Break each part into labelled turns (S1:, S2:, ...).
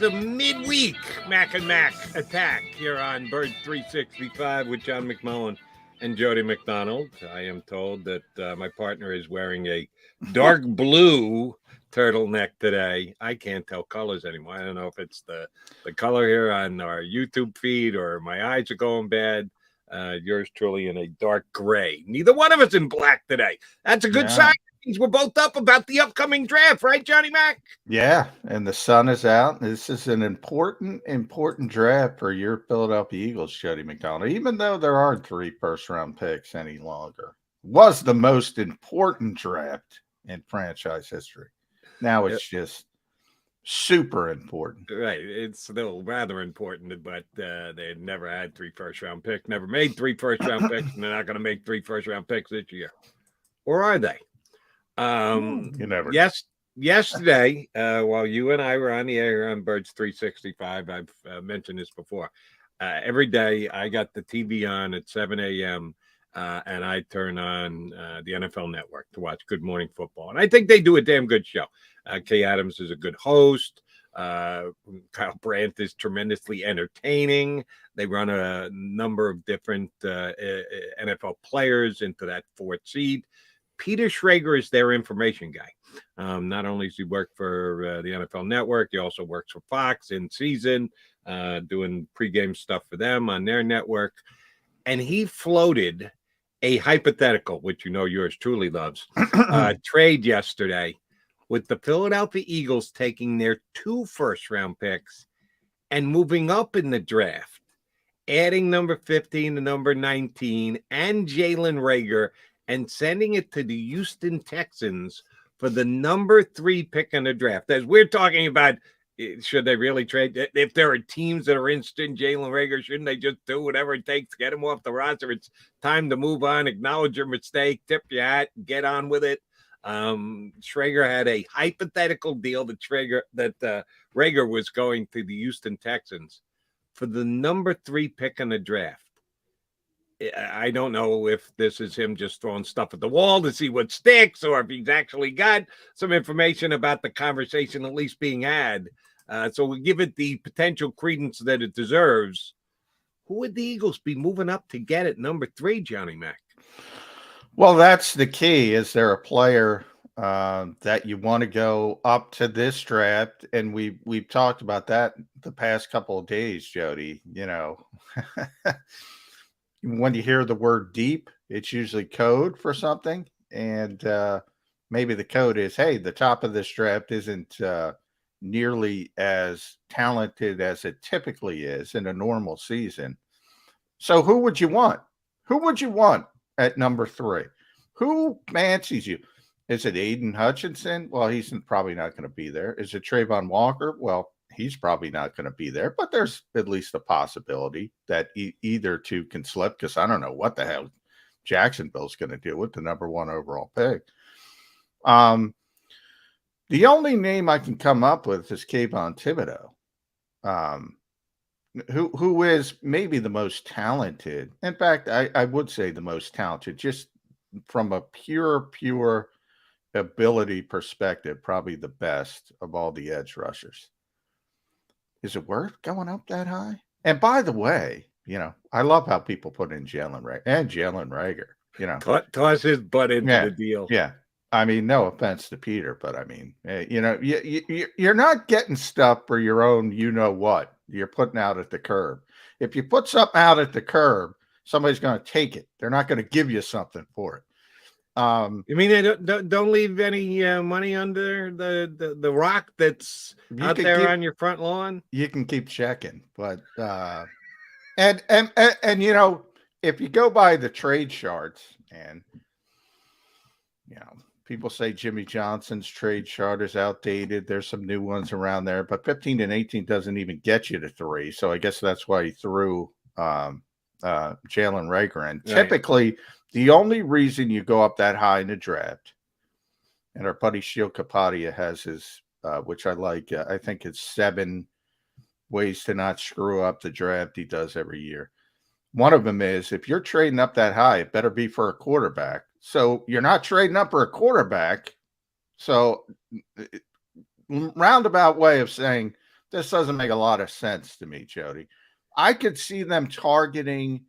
S1: the midweek Mac and Mac attack here on Bird 365 with John McMullen and Jody McDonald. I am told that my partner is wearing a dark blue turtleneck today. I can't tell colors anymore. I don't know if it's the color here on our YouTube feed or my eyes are going bad. Yours truly in a dark gray. Neither one of us in black today. That's a good sign. We're both up about the upcoming draft, right, Johnny Mac?
S2: Yeah, and the sun is out. This is an important draft for your Philadelphia Eagles, Jody McDonald. Even though there aren't 3 first-round picks any longer, was the most important draft in franchise history. Now it's just super important.
S1: Right. It's still rather important, but they never had 3 first-round picks, never made 3 first-round picks, and they're not going to make 3 first-round picks this year. Or are they?
S2: You never know.
S1: Yesterday, while you and I were on the air on Birds 365, I've mentioned this before. Every day I got the TV on at 7 a.m. And I turn on the NFL Network to watch Good Morning Football. And I think they do a damn good show. Kay Adams is a good host. Kyle Brandt is tremendously entertaining. They run a number of different NFL players into that 4th seed. Peter Schrager is their information guy. Not only does he work for the NFL Network, he also works for Fox in season, doing pregame stuff for them on their network. And he floated a hypothetical, which you know yours truly loves, trade yesterday with the Philadelphia Eagles taking their 2 first-round picks and moving up in the draft, adding number 15 to number 19 and Jalen Reagor, and sending it to the Houston Texans for the number 3 pick in the draft. As we're talking about, should they really trade? If there are teams that are interested in Jalen Reagor, shouldn't they just do whatever it takes to get him off the roster? It's time to move on, acknowledge your mistake, tip your hat, get on with it. Schrager had a hypothetical deal that Reagor was going to the Houston Texans for the number 3 pick in the draft. I don't know if this is him just throwing stuff at the wall to see what sticks, or if he's actually got some information about the conversation at least being had. So we give it the potential credence that it deserves. Who would the Eagles be moving up to get at number 3, Johnny Mac?
S2: Well, that's the key. Is there a player that you want to go up to this draft? And we've talked about that the past couple of days, Jody. You know, when you hear the word deep, it's usually code for something. And maybe the code is, hey, the top of this draft isn't nearly as talented as it typically is in a normal season. So who would you want? Who would you want at number 3? Who fancies you? Is it Aiden Hutchinson? Well, he's probably not going to be there. Is it Trayvon Walker? Well, he's probably not going to be there, but there's at least a possibility that either 2 can slip, because I don't know what the hell Jacksonville's going to do with the number 1 overall pick. The only name I can come up with is Kayvon Thibodeau, who is maybe the most talented. In fact, I would say the most talented, just from a pure ability perspective, probably the best of all the edge rushers. Is it worth going up that high? And by the way, you know, I love how people put in Jalen Reagor. You know,
S1: toss his butt into the deal.
S2: Yeah. I mean, no offense to Peter, but I mean, you know, you're not getting stuff for your own, you know what, you're putting out at the curb. If you put something out at the curb, somebody's going to take it. They're not going to give you something for it.
S1: You mean they don't leave any money under the rock that's out there on your front lawn?
S2: You can keep checking, but and you know, if you go by the trade charts, and you know, people say Jimmy Johnson's trade chart is outdated. There's some new ones around there, but 15 and 18 doesn't even get you to 3. So I guess that's why he threw Jalen Reagor in. Right. Typically, the only reason you go up that high in the draft, and our buddy Sheil Kapadia has his, which I like, I think it's 7 ways to not screw up the draft he does every year. One of them is, if you're trading up that high, it better be for a quarterback. So you're not trading up for a quarterback. So roundabout way of saying this doesn't make a lot of sense to me, Jody. I could see them targeting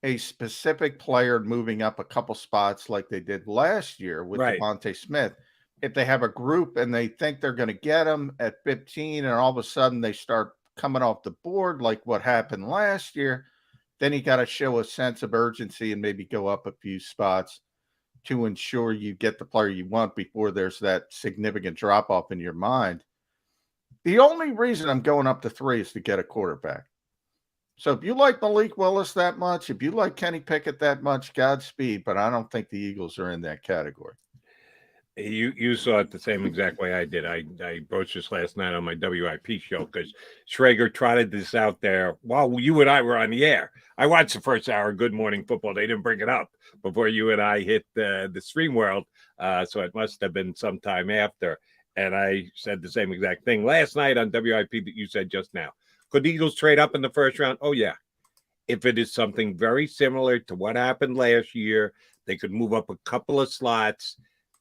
S2: a specific player moving up a couple spots like they did last year with
S1: Right.
S2: Devontae Smith. If they have a group and they think they're going to get him at 15 and all of a sudden they start coming off the board like what happened last year, then you got to show a sense of urgency and maybe go up a few spots to ensure you get the player you want before there's that significant drop off in your mind. The only reason I'm going up to 3 is to get a quarterback. So if you like Malik Willis that much, if you like Kenny Pickett that much, Godspeed. But I don't think the Eagles are in that category.
S1: You saw it the same exact way I did. I broached this last night on my WIP show because Schrager trotted this out there while you and I were on the air. I watched the first hour of Good Morning Football. They didn't bring it up before you and I hit the stream world, so it must have been sometime after. And I said the same exact thing last night on WIP that you said just now. Could the Eagles trade up in the first round? Oh, yeah. If it is something very similar to what happened last year, they could move up a couple of slots.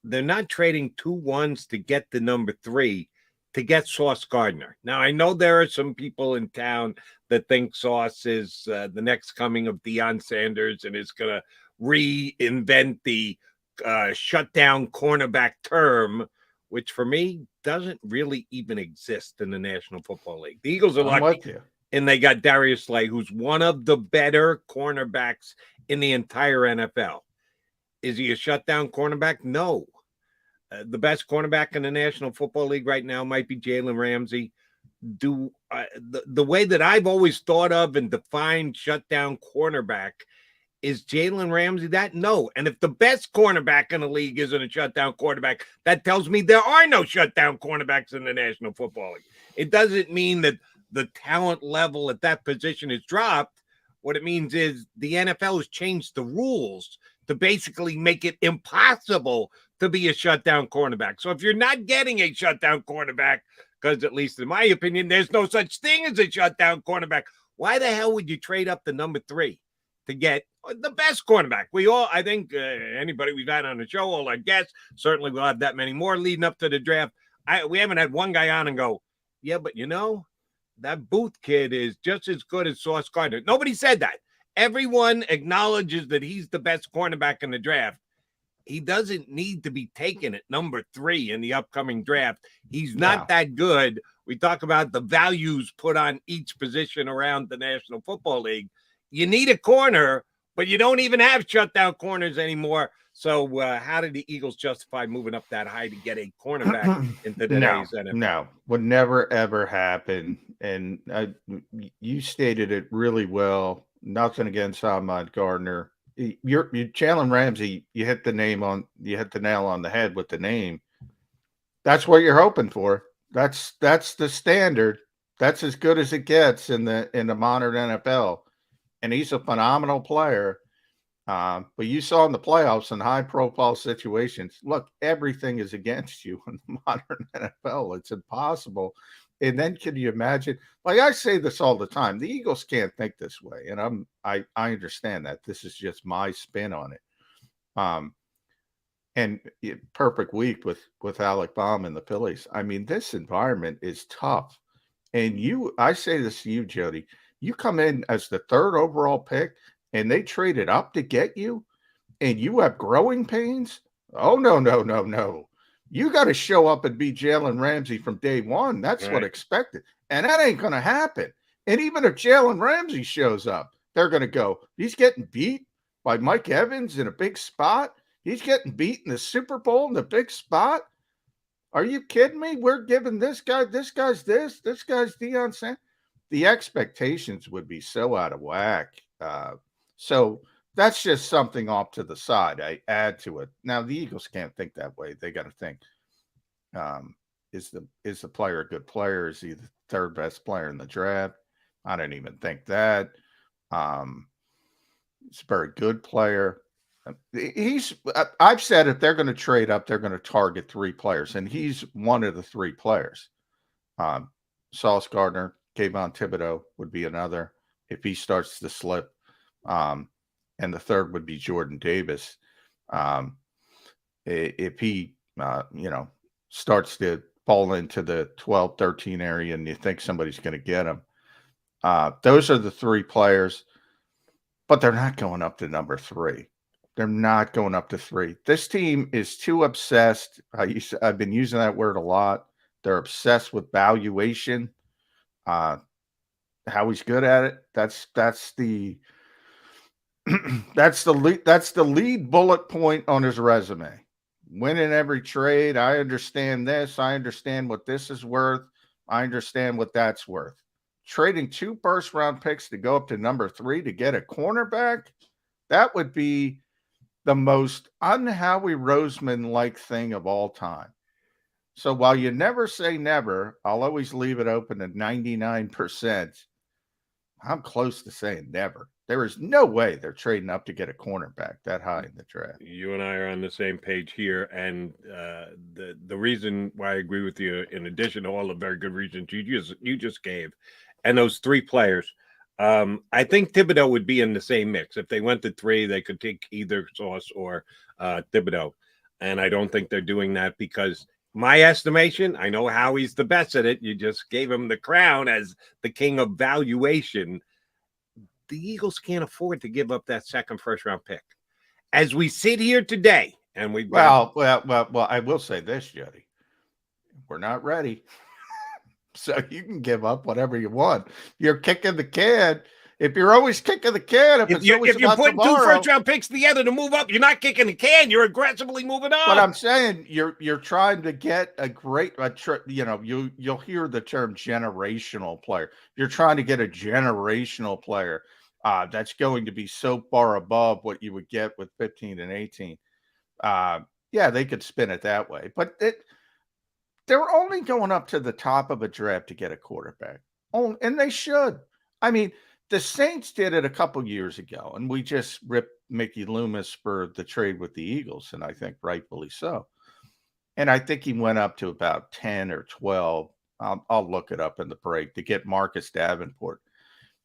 S1: They're not trading 2 1s to get the number 3 to get Sauce Gardner. Now, I know there are some people in town that think Sauce is the next coming of Deion Sanders and is going to reinvent the shutdown cornerback term, which for me doesn't really even exist in the National Football League. The Eagles are lucky, and they got Darius Slay, who's one of the better cornerbacks in the entire NFL. Is he a shutdown cornerback? No. The best cornerback in the National Football League right now might be Jalen Ramsey. The way that I've always thought of and defined shutdown cornerback is Jalen Ramsey that? No. And if the best cornerback in the league isn't a shutdown quarterback, that tells me there are no shutdown cornerbacks in the National Football League. It doesn't mean that the talent level at that position is dropped. What it means is the NFL has changed the rules to basically make it impossible to be a shutdown cornerback. So if you're not getting a shutdown cornerback, because at least in my opinion, there's no such thing as a shutdown cornerback, why the hell would you trade up to number 3 to get the best cornerback? I think anybody we've had on the show, all our guests, certainly we'll have that many more leading up to the draft. We haven't had one guy on and go, yeah, but that Booth kid is just as good as Sauce Gardner. Nobody said that. Everyone acknowledges that he's the best cornerback in the draft. He doesn't need to be taken at number 3 in the upcoming draft. He's not that good. We talk about the values put on each position around the National Football League. You need a corner, but you don't even have shutdown corners anymore. So how did the Eagles justify moving up that high to get a cornerback into today's NFL?
S2: No, would never, ever happen. And you stated it really well. Nothing against Ahmad Gardner. You're Jalen Ramsey. You hit the nail on the head with the name. That's what you're hoping for. That's the standard. That's as good as it gets in the modern NFL. And he's a phenomenal player. But you saw in the playoffs in high-profile situations, look, everything is against you in the modern NFL. It's impossible. And then can you imagine? Like I say this all the time, the Eagles can't think this way, and I understand that. This is just my spin on it. And perfect week with Alec Baum and the Phillies. I mean, this environment is tough. And I say this to you, Jody. You come in as the 3rd overall pick, and they traded up to get you, and you have growing pains. Oh no. You got to show up and be Jalen Ramsey from day one. That's what expected. And that ain't going to happen. And even if Jalen Ramsey shows up, they're going to go, he's getting beat by Mike Evans in a big spot. He's getting beat in the Super Bowl in a big spot. Are you kidding me? We're giving this guy's this guy's Deion Sanders. The expectations would be so out of whack. So that's just something off to the side. I add to it. Now the Eagles can't think that way. They got to think: is the player a good player? Is he the 3rd best player in the draft? I don't even think that. He's a very good player. I've said if they're going to trade up, they're going to target 3 players, and he's one of the 3 players. Sauce Gardner, Kayvon Thibodeau would be another if he starts to slip. And the 3rd would be Jordan Davis. If he, starts to fall into the 12, 13 area and you think somebody's going to get them. Those are the three players, but they're not going up to number 3. They're not going up to 3. This team is too obsessed. I've been using that word a lot. They're obsessed with valuation. How he's good at it. That's the that's the lead bullet point on his resume. Winning every trade. I understand this. I understand what this is worth. I understand what that's worth. Trading 2 first-round picks to go up to number 3 to get a cornerback, that would be the most un-Howie Roseman-like thing of all time. So while you never say never, I'll always leave it open at 99%. I'm close to saying never. There is no way they're trading up to get a cornerback that high in the draft.
S1: You and I are on the same page here, and the reason why I agree with you, in addition to all the very good reasons you just gave, and those 3 players, I think Thibodeau would be in the same mix. If they went to 3, they could take either Sauce or Thibodeau, and I don't think they're doing that because my estimation, I know Howie's the best at it. You just gave him the crown as the king of valuation. The Eagles can't afford to give up that second first-round pick. As we sit here today, and we've got...
S2: Well, I will say this, Jody. We're not ready. So you can give up whatever you want. You're kicking the can. If you're always kicking the can, if you're putting
S1: tomorrow, 2 first-round picks together to move up, you're not kicking the can. You're aggressively moving up.
S2: But I'm saying you're trying to get a great, you'll hear the term generational player. You're trying to get a generational player that's going to be so far above what you would get with 15 and 18. Yeah, they could spin it that way. But they're only going up to the top of a draft to get a quarterback. Oh, and they should. I mean, the Saints did it a couple years ago, and we just ripped Mickey Loomis for the trade with the Eagles, and I think rightfully so. And I think he went up to about 10 or 12. I'll look it up in the break to get Marcus Davenport.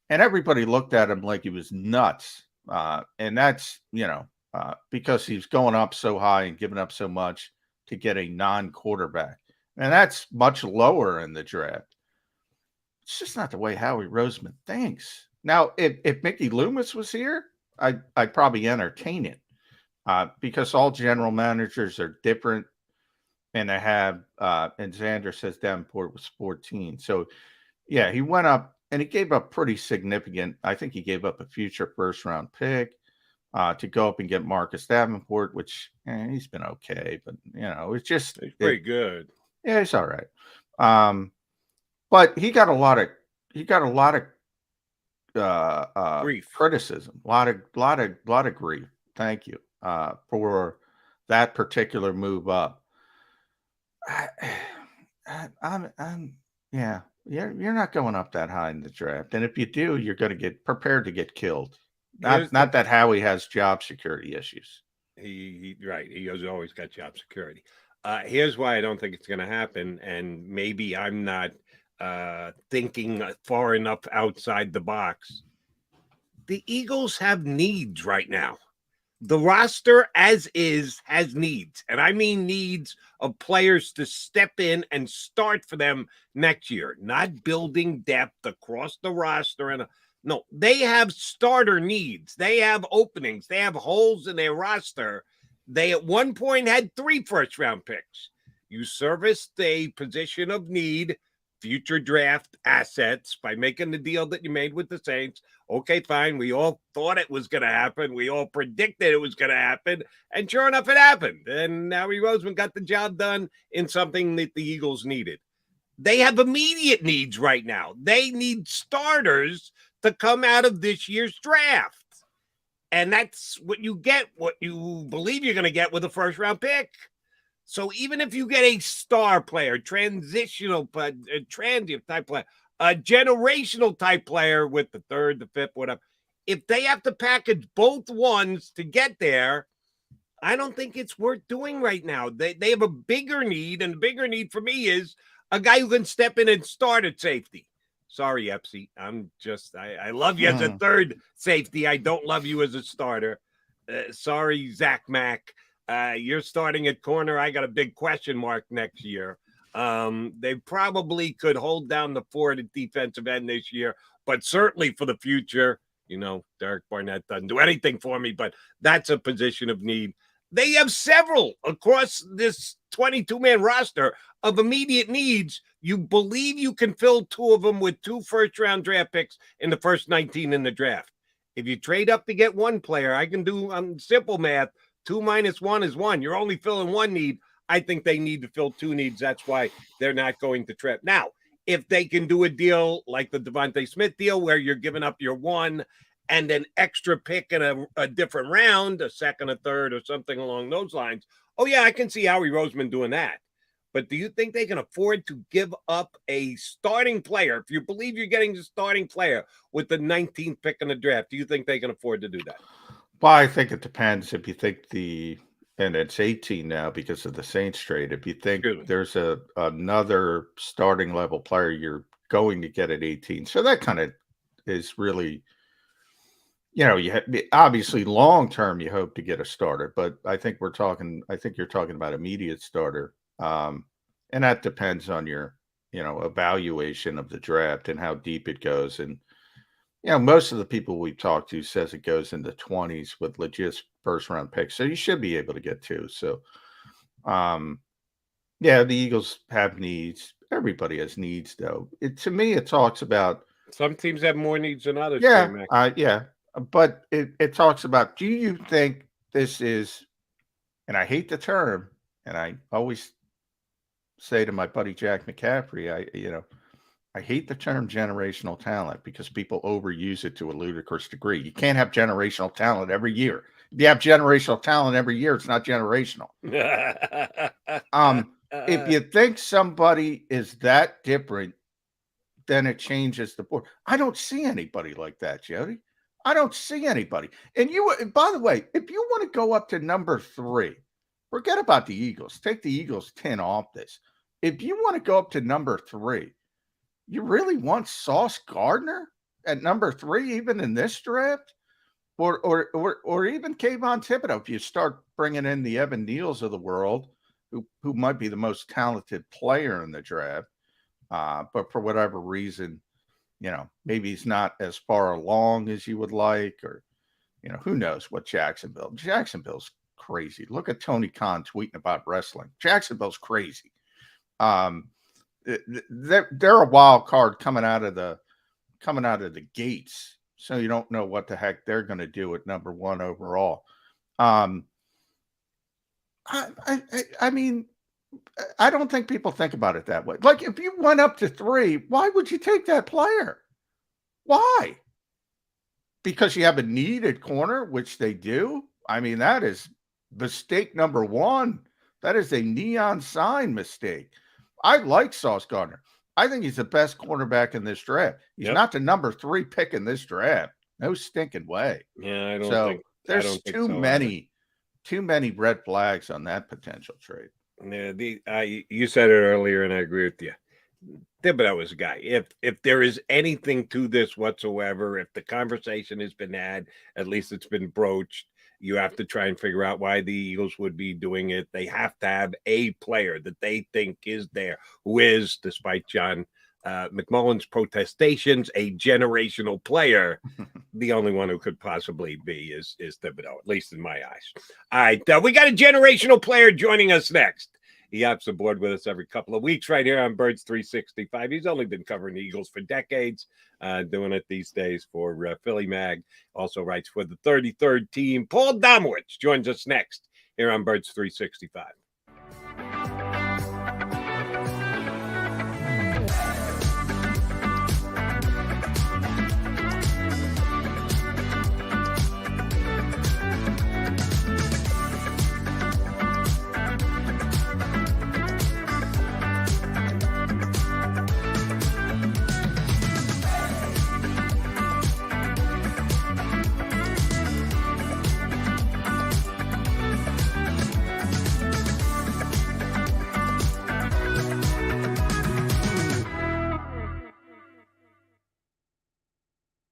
S2: And everybody looked at him like he was nuts. And that's, because he's going up so high and giving up so much to get a non-quarterback. And that's much lower in the draft. It's just not the way Howie Roseman thinks. Now, if Mickey Loomis was here, I'd probably entertain it because all general managers are different, and they have and Xander says Davenport was 14. So, yeah, he went up and he gave up pretty significant. I think he gave up a future first-round pick to go up and get Marcus Davenport, which he's been okay, but it's just
S1: he's pretty good.
S2: Yeah, he's all right. But he got a lot of
S1: grief,
S2: criticism, a lot of grief. Thank you for that particular move up. You're not going up that high in the draft, and if you do, you're going to get prepared to get killed. Not that Howie has job security issues.
S1: He has always got job security. Here's why I don't think it's going to happen, and maybe I'm not thinking far enough outside the box. The Eagles have needs right now. The roster as is has needs, and I mean needs of players to step in and start for them next year, not building depth across the roster. No, they have starter needs. They have openings. They have holes in their roster. They at one point had 3 first-round picks. You serviced a position of need, future draft assets by making the deal that you made with the Saints. Okay, fine. We all thought it was going to happen. We all predicted it was going to happen. And sure enough, it happened. And Howie Roseman got the job done in something that the Eagles needed. They have immediate needs right now. They need starters to come out of this year's draft. And that's what you get, what you believe you're going to get with a first-round pick. So even if you get a star player, transitional, transient type player, a generational type player with the 3rd, the 5th, whatever, if they have to package both ones to get there, I don't think it's worth doing right now. They have a bigger need, and the bigger need for me is a guy who can step in and start at safety. Sorry, Epsy. I love you as a 3rd safety. I don't love you as a starter. Sorry, Zach Mack. You're starting at corner. I got a big question mark next year. They probably could hold down the fort at defensive end this year, but certainly for the future, Derek Barnett doesn't do anything for me, but that's a position of need. They have several across this 22-man roster of immediate needs. You believe you can fill 2 of them with 2 first-round draft picks in the first 19 in the draft. If you trade up to get 1 player, I can do simple math. 2 minus 1 is 1. You're only filling 1 need. I think they need to fill 2 needs. That's why they're not going to trade. Now, if they can do a deal like the Devontae Smith deal where you're giving up your 1 and an extra pick in a different round, a second, a third, or something along those lines, oh, yeah, I can see Howie Roseman doing that. But do you think they can afford to give up a starting player? If you believe you're getting the starting player with the 19th pick in the draft, do you think they can afford to do that?
S2: Well, I think it depends. If you think and it's 18 now because of the Saints trade. If you think there's another starting level player you're going to get at 18, so that kind of is really, obviously long term you hope to get a starter, but I think you're talking about immediate starter. And that depends on your, evaluation of the draft and how deep it goes. And, most of the people we've talked to says it goes in the 20s with legit first round picks. So you should be able to get 2. So, the Eagles have needs. Everybody has needs though. To me, it talks about
S1: some teams have more needs than others.
S2: Yeah. But it talks about, do you think this is, and I hate the term, and I always say to my buddy Jack McCaffrey, I hate the term generational talent because people overuse it to a ludicrous degree. You can't have generational talent every year. If you have generational talent every year, it's not generational. If you think somebody is that different, then it changes the board. I don't see anybody like that, Jody. I don't see anybody. And by the way, if you want to go up to number 3, forget about the Eagles. Take the Eagles 10 off this. If you want to go up to number 3, you really want Sauce Gardner at number 3, even in this draft, or even Kayvon Thibodeau? If you start bringing in the Evan Neals of the world, who might be the most talented player in the draft, but for whatever reason, maybe he's not as far along as you would like, or who knows what Jacksonville's crazy. Look at Tony Khan tweeting about wrestling. Jacksonville's crazy. They're a wild card coming out of the gates, so you don't know what the heck they're going to do at number 1 overall. I mean, I don't think people think about it that way. Like, if you went up to 3, why would you take that player? Why? Because you have a need at corner, which they do. I mean, that is mistake number 1. That is a neon sign mistake. I like Sauce Gardner. I think he's the best cornerback in this draft. He's not the number 3 pick in this draft. No stinking way.
S1: Yeah, I don't think
S2: there's too many red flags on that potential trade.
S1: Yeah, you said it earlier, and I agree with you. Thibodeau is a guy. If there is anything to this whatsoever, if the conversation has been had, at least it's been broached. You have to try and figure out why the Eagles would be doing it. They have to have a player that they think is there, who is, despite John McMullen's protestations, a generational player. The only one who could possibly be is Thibodeau, at least in my eyes. All right, we got a generational player joining us next. He hops aboard with us every couple of weeks right here on Birds 365. He's only been covering the Eagles for decades, doing it these days for Philly Mag. Also writes for the 33rd team. Paul Domowitz joins us next here on Birds 365.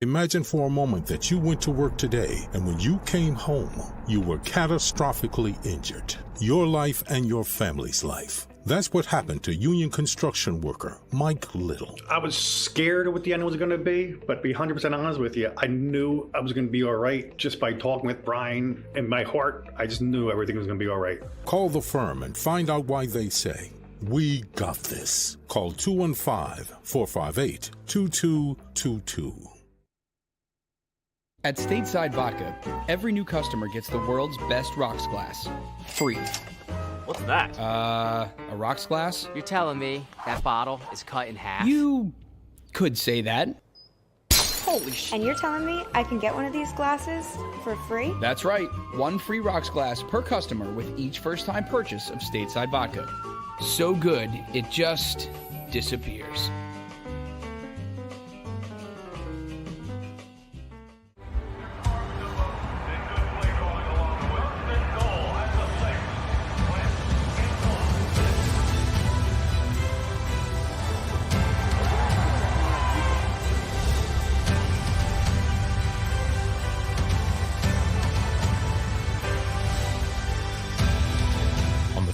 S3: Imagine for a moment that you went to work today, and when you came home, you were catastrophically injured. Your life and your family's life That's what happened to union construction worker Mike Little.
S4: I was scared of what the end was going to be, but to be 100% honest with you, I knew I was going to be all right just by talking with Brian. In my heart, I just knew everything was going to be all right.
S3: Call the firm and find out why they say, "We got this." Call 215-458-2222.
S5: At Stateside Vodka, every new customer gets the world's best rocks glass, free.
S6: What's that?
S5: A rocks glass?
S6: You're telling me that bottle is cut in half?
S5: You could say that.
S6: Holy shit.
S7: And you're telling me I can get one of these glasses for free?
S5: That's right. One free rocks glass per customer with each first-time purchase of Stateside Vodka. So good, it just disappears.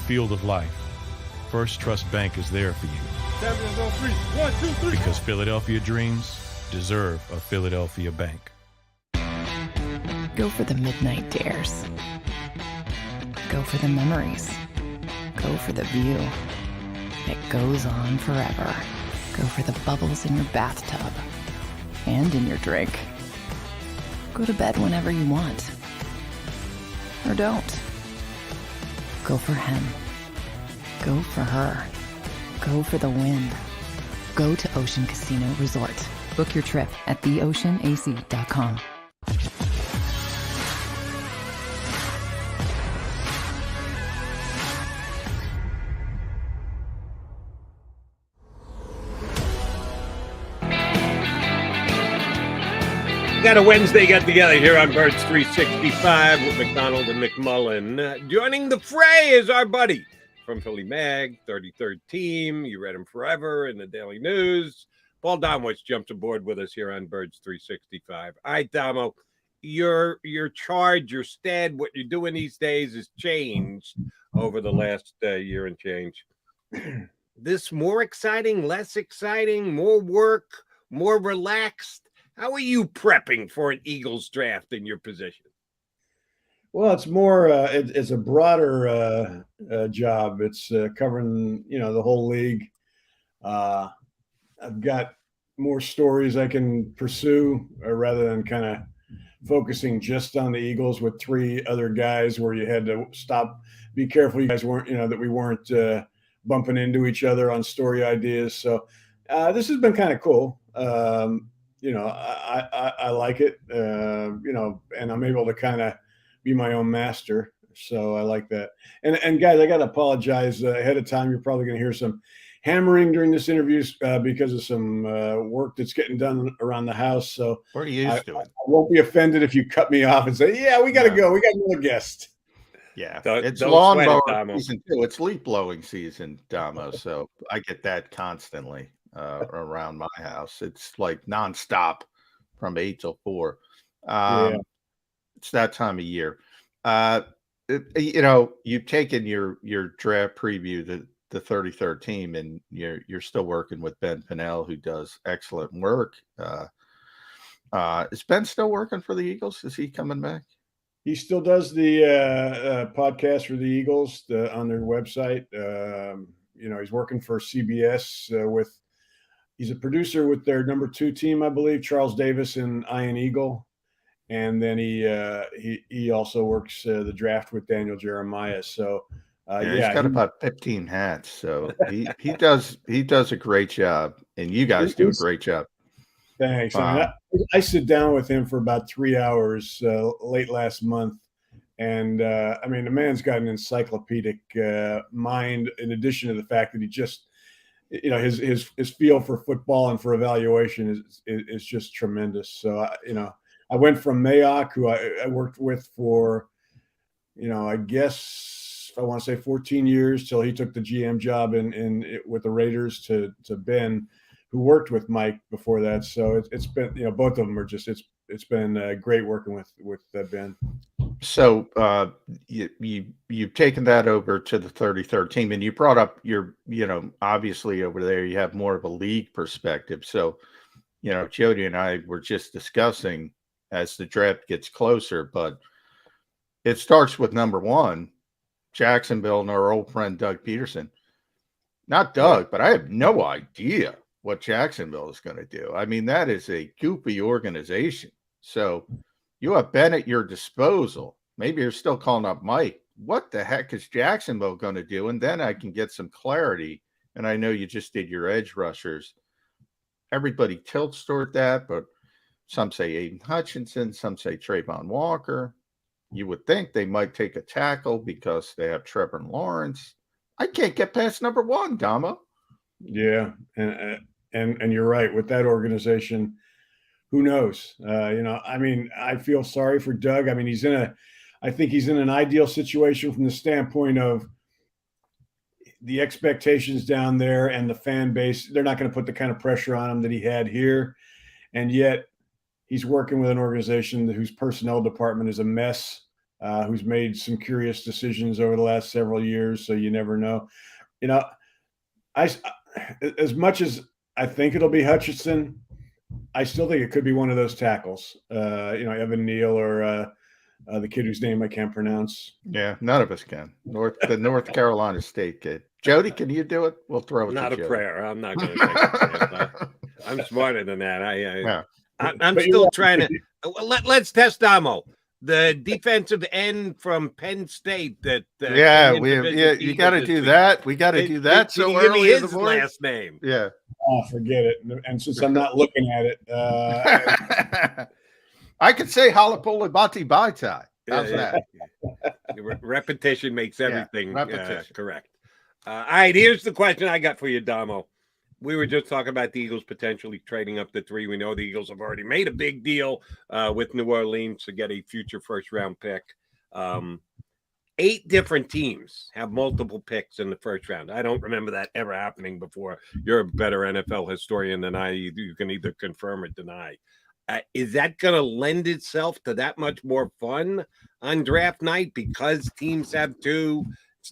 S8: Field of life, First Trust Bank is there for you. Because Philadelphia dreams deserve a Philadelphia bank.
S9: Go for the midnight dares. Go for the memories. Go for the view that goes on forever. Go for the bubbles in your bathtub and in your drink. Go to bed whenever you want. Or don't. Go for him. Go for her. Go for the win. Go to Ocean Casino Resort. Book your trip at theoceanac.com.
S1: Got a Wednesday get together here on Birds 365 with McDonald and McMullen. Joining the fray is our buddy from Philly Mag, 33rd Team. You read him forever in the Daily News. Paul Domowitz jumps aboard with us here on Birds 365. All right, Domo, your charge, your stead, what you're doing these days has changed over the last year and change. This more exciting, less exciting, more work, more relaxed? How are you prepping for an Eagles draft in your position?
S10: Well, it's more, it's a broader job. It's covering, the whole league. I've got more stories I can pursue rather than kind of focusing just on the Eagles with three other guys where you had to stop, be careful. You guys weren't, that we weren't bumping into each other on story ideas. So this has been kind of cool. I like it, and I'm able to kind of be my own master. So I like that. And guys, I got to apologize ahead of time. You're probably going to hear some hammering during this interview because of some work that's getting done around the house. So
S2: we're used to it.
S10: I won't be offended if you cut me off and say, yeah, we got to go. We got another guest.
S2: Yeah,
S1: it's
S2: lawnmower season too. It's leaf blowing season, Damo. So I get that constantly. Around my house, it's like nonstop from 8 till 4. It's that time of year. You've taken your draft preview, the 33rd Team, and you're still working with Ben Pinnell, who does excellent work. Is Ben still working for the Eagles? Is he coming back?
S10: He still does the podcast for the Eagles on their website. He's working for CBS with. He's a producer with their number 2 team, I believe, Charles Davis and Ian Eagle. And then he also works the draft with Daniel Jeremiah. So
S2: he's got about 15 hats. So he does a great job, and you guys do a great job.
S10: Thanks. I sit down with him for about 3 hours late last month. And the man's got an encyclopedic mind, in addition to the fact that he just his feel for football and for evaluation is just tremendous. So, I went from Mayock, who I worked with for, I guess I want to say 14 years till he took the GM job with the Raiders to Ben, who worked with Mike before that. So it's been, both of them are just, it's been great working with Ben.
S2: So you've taken that over to the 33rd team, and you brought up obviously over there you have more of a league perspective. So, Jody and I were just discussing as the draft gets closer, but it starts with number one, Jacksonville, and our old friend Doug Peterson. Not Doug, but I have no idea what Jacksonville is going to do. I mean, that is a goofy organization. So you have Ben at your disposal. Maybe you're still calling up Mike. What the heck is Jacksonville going to do? And then I can get some clarity. And I know you just did your edge rushers. Everybody tilts toward that, but some say Aiden Hutchinson, some say Trayvon Walker. You would think they might take a tackle because they have Trevor Lawrence. I can't get past number one, Damo.
S10: Yeah, and you're right. With that organization, who knows? I mean, I feel sorry for Doug. I mean, I think he's in an ideal situation from the standpoint of the expectations down there and the fan base. They're not going to put the kind of pressure on him that he had here. And yet he's working with an organization whose personnel department is a mess, who's made some curious decisions over the last several years. So you never know. As much as I think it'll be Hutchinson, I still think it could be one of those tackles, Evan Neal or the kid whose name I can't pronounce.
S2: Yeah, none of us can. The North Carolina State kid. Jody, can you do it? We'll throw it
S1: Not
S2: to
S1: a
S2: Jody.
S1: prayer. I'm not going to take a chance. I'm smarter than that. I'm
S10: But
S1: still trying to. Let's test Damo, the defensive end from Penn State. You
S2: got to do that. We got to do that.
S1: So
S2: So
S1: give me
S2: early in
S1: his
S2: the morning.
S1: last name.
S2: Yeah.
S10: Oh, forget it. And since I'm not looking at it,
S2: I could say Halapoli Bati Baitai. How's
S1: Yeah.
S2: that?
S1: Repetition makes everything
S2: repetition.
S1: correct. All right, here's the question I got for you, Damo. We were just talking about the Eagles potentially trading up to 3. We know the Eagles have already made a big deal with New Orleans to get a future first-round pick. 8 different teams have multiple picks in the first round. I don't remember that ever happening before. You're a better NFL historian than I. You can either confirm or deny. Is that going to lend itself to that much more fun on draft night because teams have 2?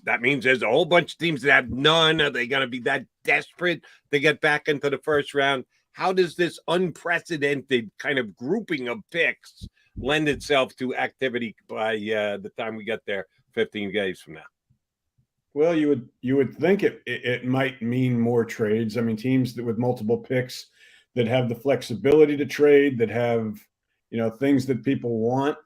S1: That means there's a whole bunch of teams that have none. Are they going to be that desperate to get back into the first round? How does this unprecedented kind of grouping of picks lend itself to activity by the time we get there 15 days from now?
S10: well, you would think it might mean more trades. I mean, teams with multiple picks that have the flexibility to trade, that have things that people want.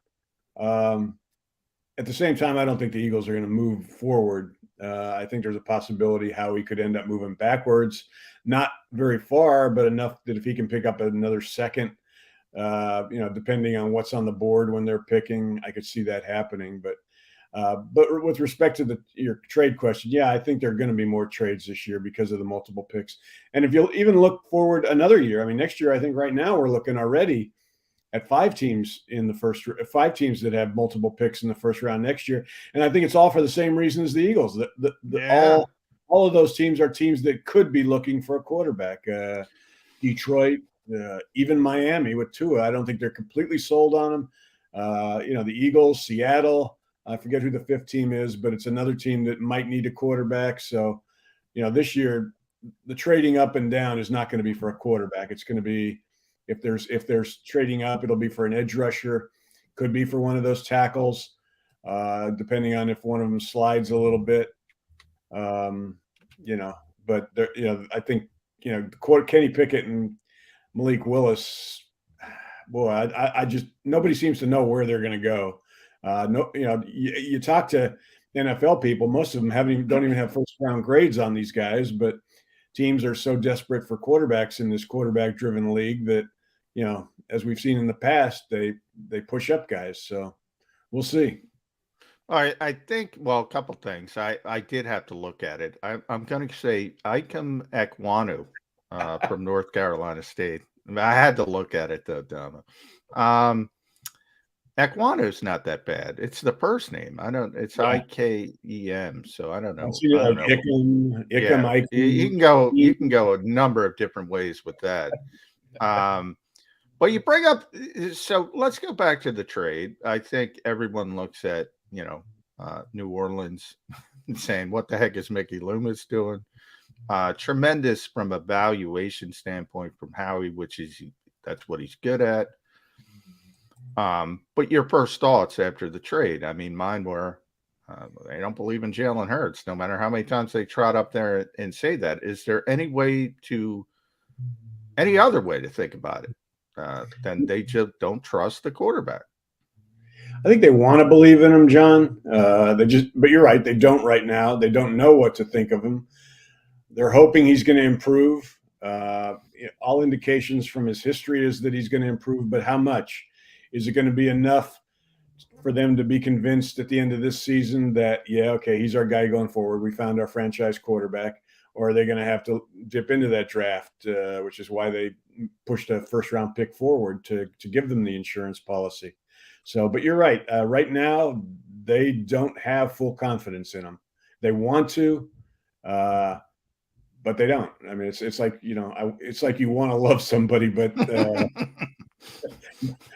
S10: At the same time, I don't think the Eagles are going to move forward. I think there's a possibility how he could end up moving backwards, not very far, but enough that if he can pick up another second, depending on what's on the board when they're picking, I could see that happening. But with respect to your trade question, yeah, I think there are going to be more trades this year because of the multiple picks. And if you'll even look forward another year, I mean, next year, I think right now we're looking already at 5 teams in the first 5 teams that have multiple picks in the first round next year. And I think it's all for the same reason as the Eagles. All of those teams are teams that could be looking for a quarterback. Detroit, even Miami with Tua. I don't think they're completely sold on him. The Eagles, Seattle, I forget who the 5th team is, but it's another team that might need a quarterback. So, this year the trading up and down is not going to be for a quarterback. It's going to be, if there's trading up, it'll be for an edge rusher, could be for one of those tackles, depending on if one of them slides a little bit. But I think Kenny Pickett and Malik Willis, boy, I just, nobody seems to know where they're going to go. You talk to NFL people, most of them don't even have first round grades on these guys, but teams are so desperate for quarterbacks in this quarterback driven league that, as we've seen in the past, they push up guys. So we'll see.
S2: All right. I think, a couple things. I did have to look at it. I'm going to say Ikem Ekwonu from North Carolina State. I had to look at it though, Dama. Ekwanu's not that bad. It's the first name. It's Ikem. So I don't know.
S10: Ikem.
S2: You can go a number of different ways with that. Well, you bring up, so let's go back to the trade. I think everyone looks at, New Orleans saying, what the heck is Mickey Loomis doing? Tremendous from a valuation standpoint from Howie, that's what he's good at. But your first thoughts after the trade, I mean, mine were, they don't believe in Jalen Hurts, no matter how many times they trot up there and say that. Is there any other way to think about it than they just don't trust the quarterback?
S10: I think they want to believe in him, John. But you're right. They don't right now. They don't know what to think of him. They're hoping he's going to improve. All indications from his history is that he's going to improve, but how much? Is it going to be enough for them to be convinced at the end of this season that, he's our guy going forward. We found our franchise quarterback. Or are they going to have to dip into that draft, which is why they pushed a first-round pick forward to give them the insurance policy. So, but you're right. Right now, they don't have full confidence in him. They want to, but they don't. I mean, it's like, it's like you want to love somebody, but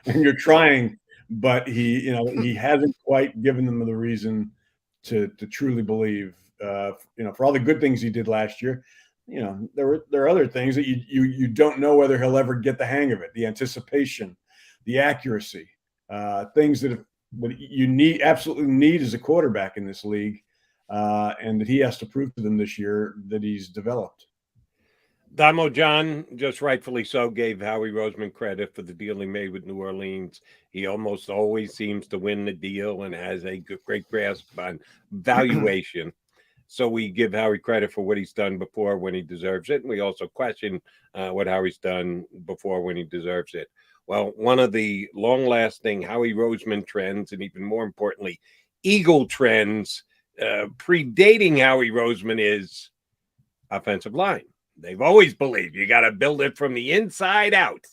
S10: and you're trying, but he hasn't quite given them the reason to truly believe. For all the good things he did last year, there are other things that you don't know whether he'll ever get the hang of it. The anticipation, the accuracy, things that you absolutely need as a quarterback in this league, and that he has to prove to them this year that he's developed.
S1: Damo John, just rightfully so, gave Howie Roseman credit for the deal he made with New Orleans. He almost always seems to win the deal and has a great grasp on valuation. So we give Howie credit for what he's done before when he deserves it. And we also question what Howie's done before when he deserves it. Well, one of the long-lasting Howie Roseman trends, and even more importantly, Eagle trends predating Howie Roseman, is offensive line. They've always believed you got to build it from the inside out.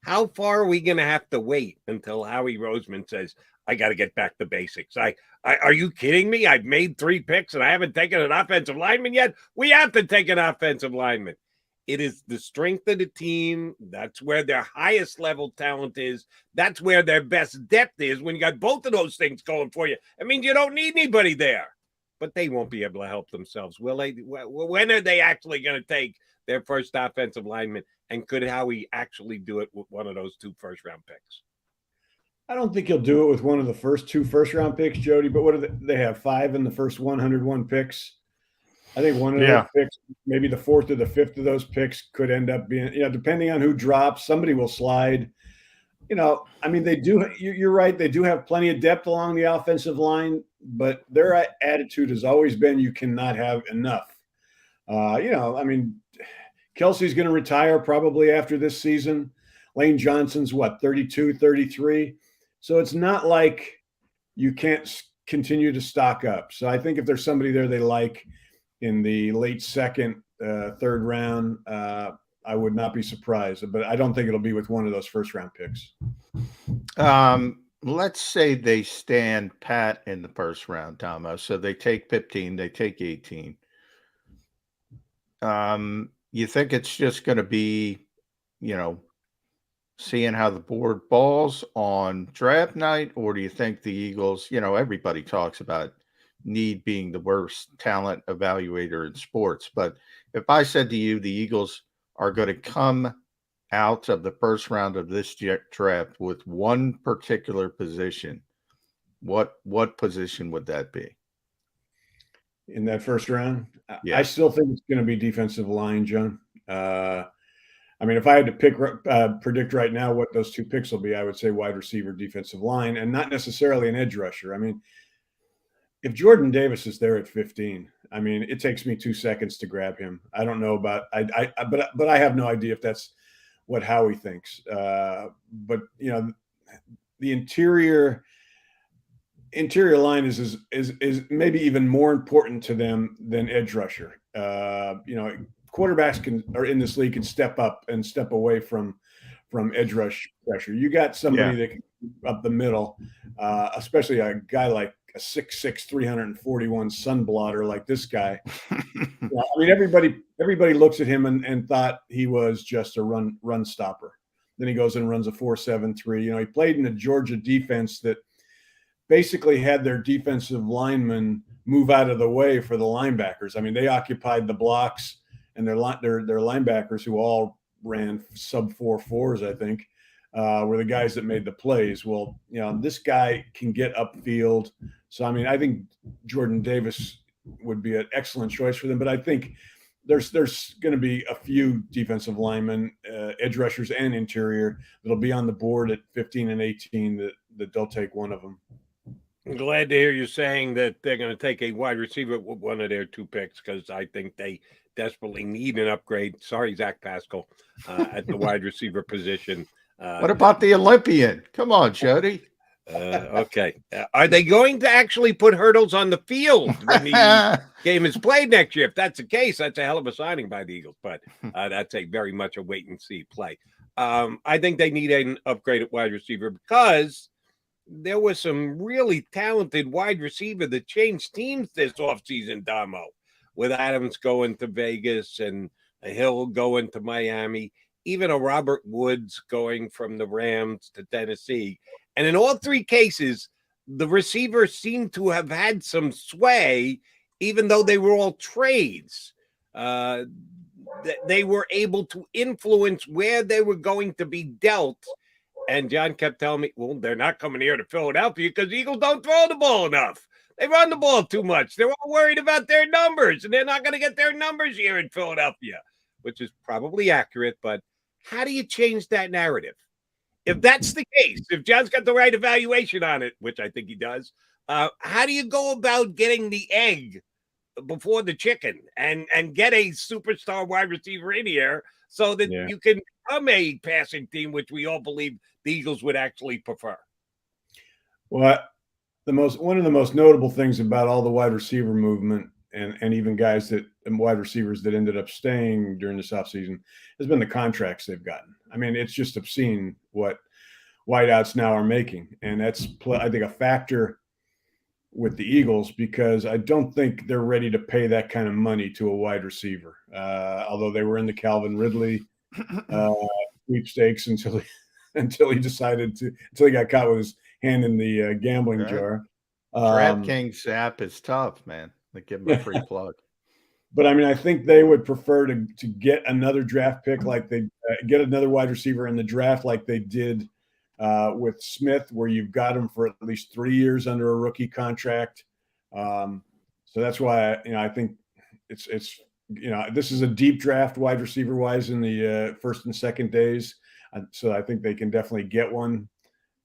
S1: How far are we going to have to wait until Howie Roseman says, I got to get back to basics? Are you kidding me? I've made 3 picks and I haven't taken an offensive lineman yet. We have to take an offensive lineman. It is the strength of the team. That's where their highest level talent is. That's where their best depth is. When you got both of those things going for you, it means you don't need anybody there. But they won't be able to help themselves, will they? When are they actually going to take their first offensive lineman? And could Howie actually do it with one of those 2 first-round picks?
S10: I don't think he'll do it with one of the first 2 first-round picks, Jody. But what do they have? 5 in the first 101 picks. I think one of those picks, maybe the 4th or the 5th of those picks, could end up being, depending on who drops, somebody will slide. I mean, they do. You're right. They do have plenty of depth along the offensive line, but their attitude has always been you cannot have enough. I mean, Kelsey's going to retire probably after this season. Lane Johnson's 32, 33. So it's not like you can't continue to stock up. So I think if there's somebody there they like in the late 2nd, 3rd round, I would not be surprised. But I don't think it'll be with one of those first-round picks.
S2: Let's say they stand pat in the first round, Tomo. So they take 15, they take 18. You think it's just going to be, seeing how the board falls on draft night? Or do you think the Eagles, everybody talks about need being the worst talent evaluator in sports. But if I said to you, the Eagles are going to come out of the first round of this draft with one particular position, what position would that be?
S10: In that first round?
S2: Yeah.
S10: I still think it's going to be defensive line, John. I mean, if I had to predict right now what those 2 picks will be, I would say wide receiver, defensive line, and not necessarily an edge rusher. I mean, if Jordan Davis is there at 15, I mean, it takes me 2 seconds to grab him. I don't know about but I have no idea if that's what Howie thinks. But the interior line is maybe even more important to them than edge rusher. Quarterbacks are in this league can step up and step away from edge rush pressure. You got somebody that can up the middle, especially a guy like a 6'6", 341 sun blotter like this guy. I mean, everybody looks at him and thought he was just a run stopper. Then he goes and runs a 4-7-3. You know, he played in a Georgia defense that basically had their defensive linemen move out of the way for the linebackers. I mean, they occupied the blocks, and their linebackers, who all ran sub 4.4s, I think, were the guys that made the plays. Well, you know, this guy can get upfield. So, I mean, I think Jordan Davis would be an excellent choice for them. But I think there's going to be a few defensive linemen, edge rushers and interior, that'll be on the board at 15 and 18 that they'll take one of them.
S1: I'm glad to hear you saying that they're going to take a wide receiver with one of their 2 picks, because I think they desperately need an upgrade. Sorry, Zach Pascal, at the wide receiver position.
S2: What about the Olympian? Come on, Jody.
S1: Okay. Are they going to actually put Hurdles on the field when the game is played next year? If that's the case, that's a hell of a signing by the Eagles, but that's a very much a wait and see play. I think they need an upgraded wide receiver, because there was some really talented wide receiver that changed teams this offseason, Damo, with Adams going to Vegas and a Hill going to Miami, even a Robert Woods going from the Rams to Tennessee. And in all 3 cases, the receivers seemed to have had some sway, even though they were all trades. They were able to influence where they were going to be dealt. And John kept telling me, well, they're not coming here to Philadelphia because the Eagles don't throw the ball enough. They run the ball too much. They're all worried about their numbers, and they're not going to get their numbers here in Philadelphia, which is probably accurate. But how do you change that narrative? If that's the case, if John's got the right evaluation on it, which I think he does, how do you go about getting the egg before the chicken and get a superstar wide receiver in here so that you can become a passing team, which we all believe the Eagles would actually prefer?
S10: Well, one of the most notable things about all the wide receiver movement and even guys and wide receivers that ended up staying during this offseason has been the contracts they've gotten. I mean, it's just obscene what wideouts now are making. And that's, I think, a factor with the Eagles, because I don't think they're ready to pay that kind of money to a wide receiver. Although they were in the Calvin Ridley sweepstakes until he got caught with his hand in the gambling jar.
S2: DraftKings app is tough, man. They give him a free plug.
S10: But I mean, I think they would prefer to get another draft pick, like they get another wide receiver in the draft, like they did with Smith, where you've got him for at least 3 years under a rookie contract. So that's why I think it's this is a deep draft wide receiver wise in the first and second days. So I think they can definitely get one.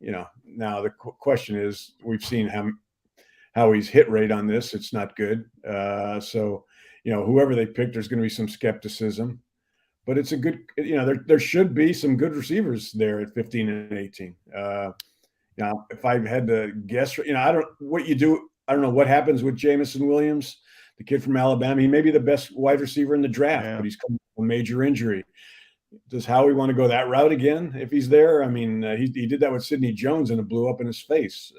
S10: Now the question is, we've seen how he's hit rate on this. It's not good. So whoever they pick, there's going to be some skepticism. But it's a good, there should be some good receivers there at 15 and 18. If I had to guess, I don't know what happens with Jamison Williams, the kid from Alabama. He may be the best wide receiver in the draft, but he's coming from a major injury. Does Howie want to go that route again if he's there? I mean, he did that with Sidney Jones and it blew up in his face.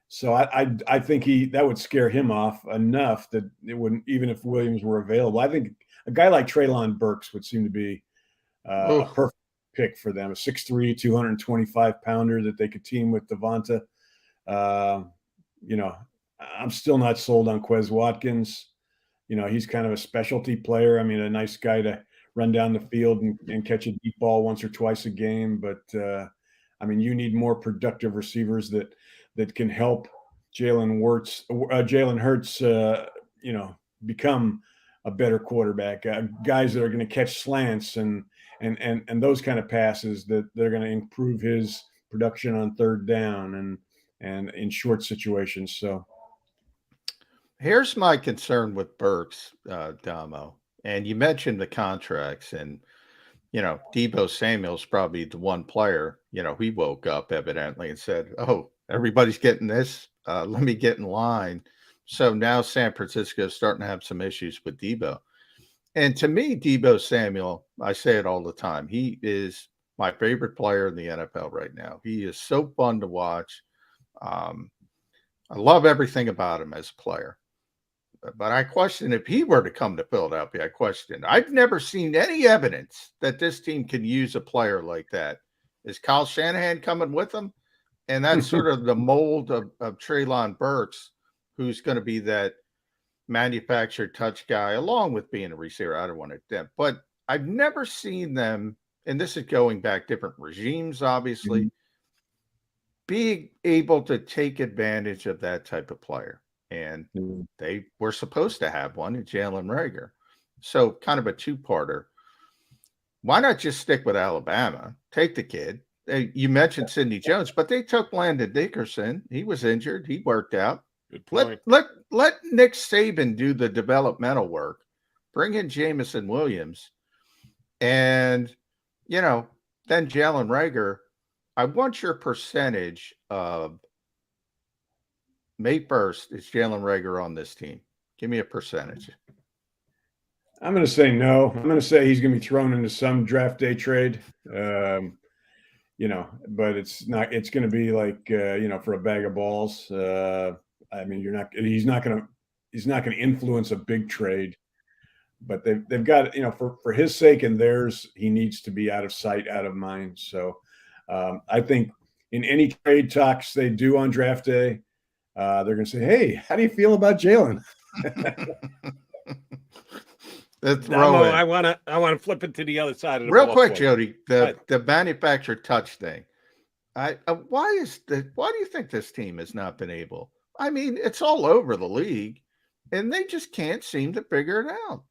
S10: So I think that would scare him off enough that it wouldn't, even if Williams were available. I think a guy like Treylon Burks would seem to be a perfect pick for them. A 6'3", 225-pounder that they could team with Devonta. I'm still not sold on Quez Watkins. He's kind of a specialty player. I mean, a nice guy to run down the field and catch a deep ball once or twice a game. But, you need more productive receivers that can help Jalen Hurts, become a better quarterback. Guys that are going to catch slants and those kind of passes that they're going to improve his production on third down and in short situations. So
S2: here's my concern with Burks, Damo. And you mentioned the contracts, and Deebo Samuel's probably the one player. He woke up evidently and said, "Oh, everybody's getting this. Let me get in line." So now San Francisco is starting to have some issues with Deebo. And to me, Deebo Samuel, I say it all the time, he is my favorite player in the NFL right now. He is so fun to watch. I love everything about him as a player. but I question if he were to come to Philadelphia. I question. I've never seen any evidence that this team can use a player like that. Is Kyle Shanahan coming with them? And that's sort of the mold of Treylon Burks, who's going to be that manufactured touch guy, along with being a receiver. I don't want to dip, but I've never seen them, and this is going back different regimes, obviously, being able to take advantage of that type of player. And they were supposed to have one in Jalen Reagor. So kind of a two-parter. Why not just stick with Alabama? Take the kid. You mentioned Sidney Jones, but they took Landon Dickerson. He was injured. He worked out.
S1: Good point.
S2: Let Nick Saban do the developmental work. Bring in Jamison Williams. And, then Jalen Reagor, I want your percentage of May 1st is Jalen Reagor on this team. Give me a percentage.
S10: I'm going to say no. I'm going to say he's going to be thrown into some draft day trade. But it's not. It's going to be like for a bag of balls. He's not going to influence a big trade. But they've got for his sake and theirs, he needs to be out of sight, out of mind. So I think in any trade talks they do on draft day, they're going to say, "Hey, how do you feel about Jalen?"
S1: I want to flip it to the other side of the
S2: real
S1: ball
S2: quick,
S1: point.
S2: Jody. The manufactured touch thing. Why do you think this team has not been able? I mean, it's all over the league, and they just can't seem to figure it out.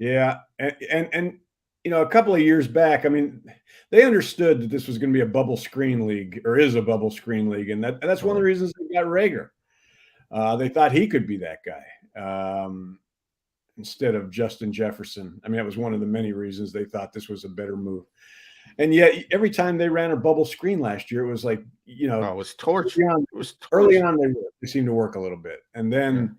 S10: Yeah, and a couple of years back, I mean, they understood that this was going to be a bubble screen league, or is a bubble screen league, and that's one of the reasons they got Reagor. They thought he could be that guy instead of Justin Jefferson. I mean, that was one of the many reasons they thought this was a better move. And yet, every time they ran a bubble screen last year, it was like, it
S2: was torture.
S10: Early on, they seemed to work a little bit, and then,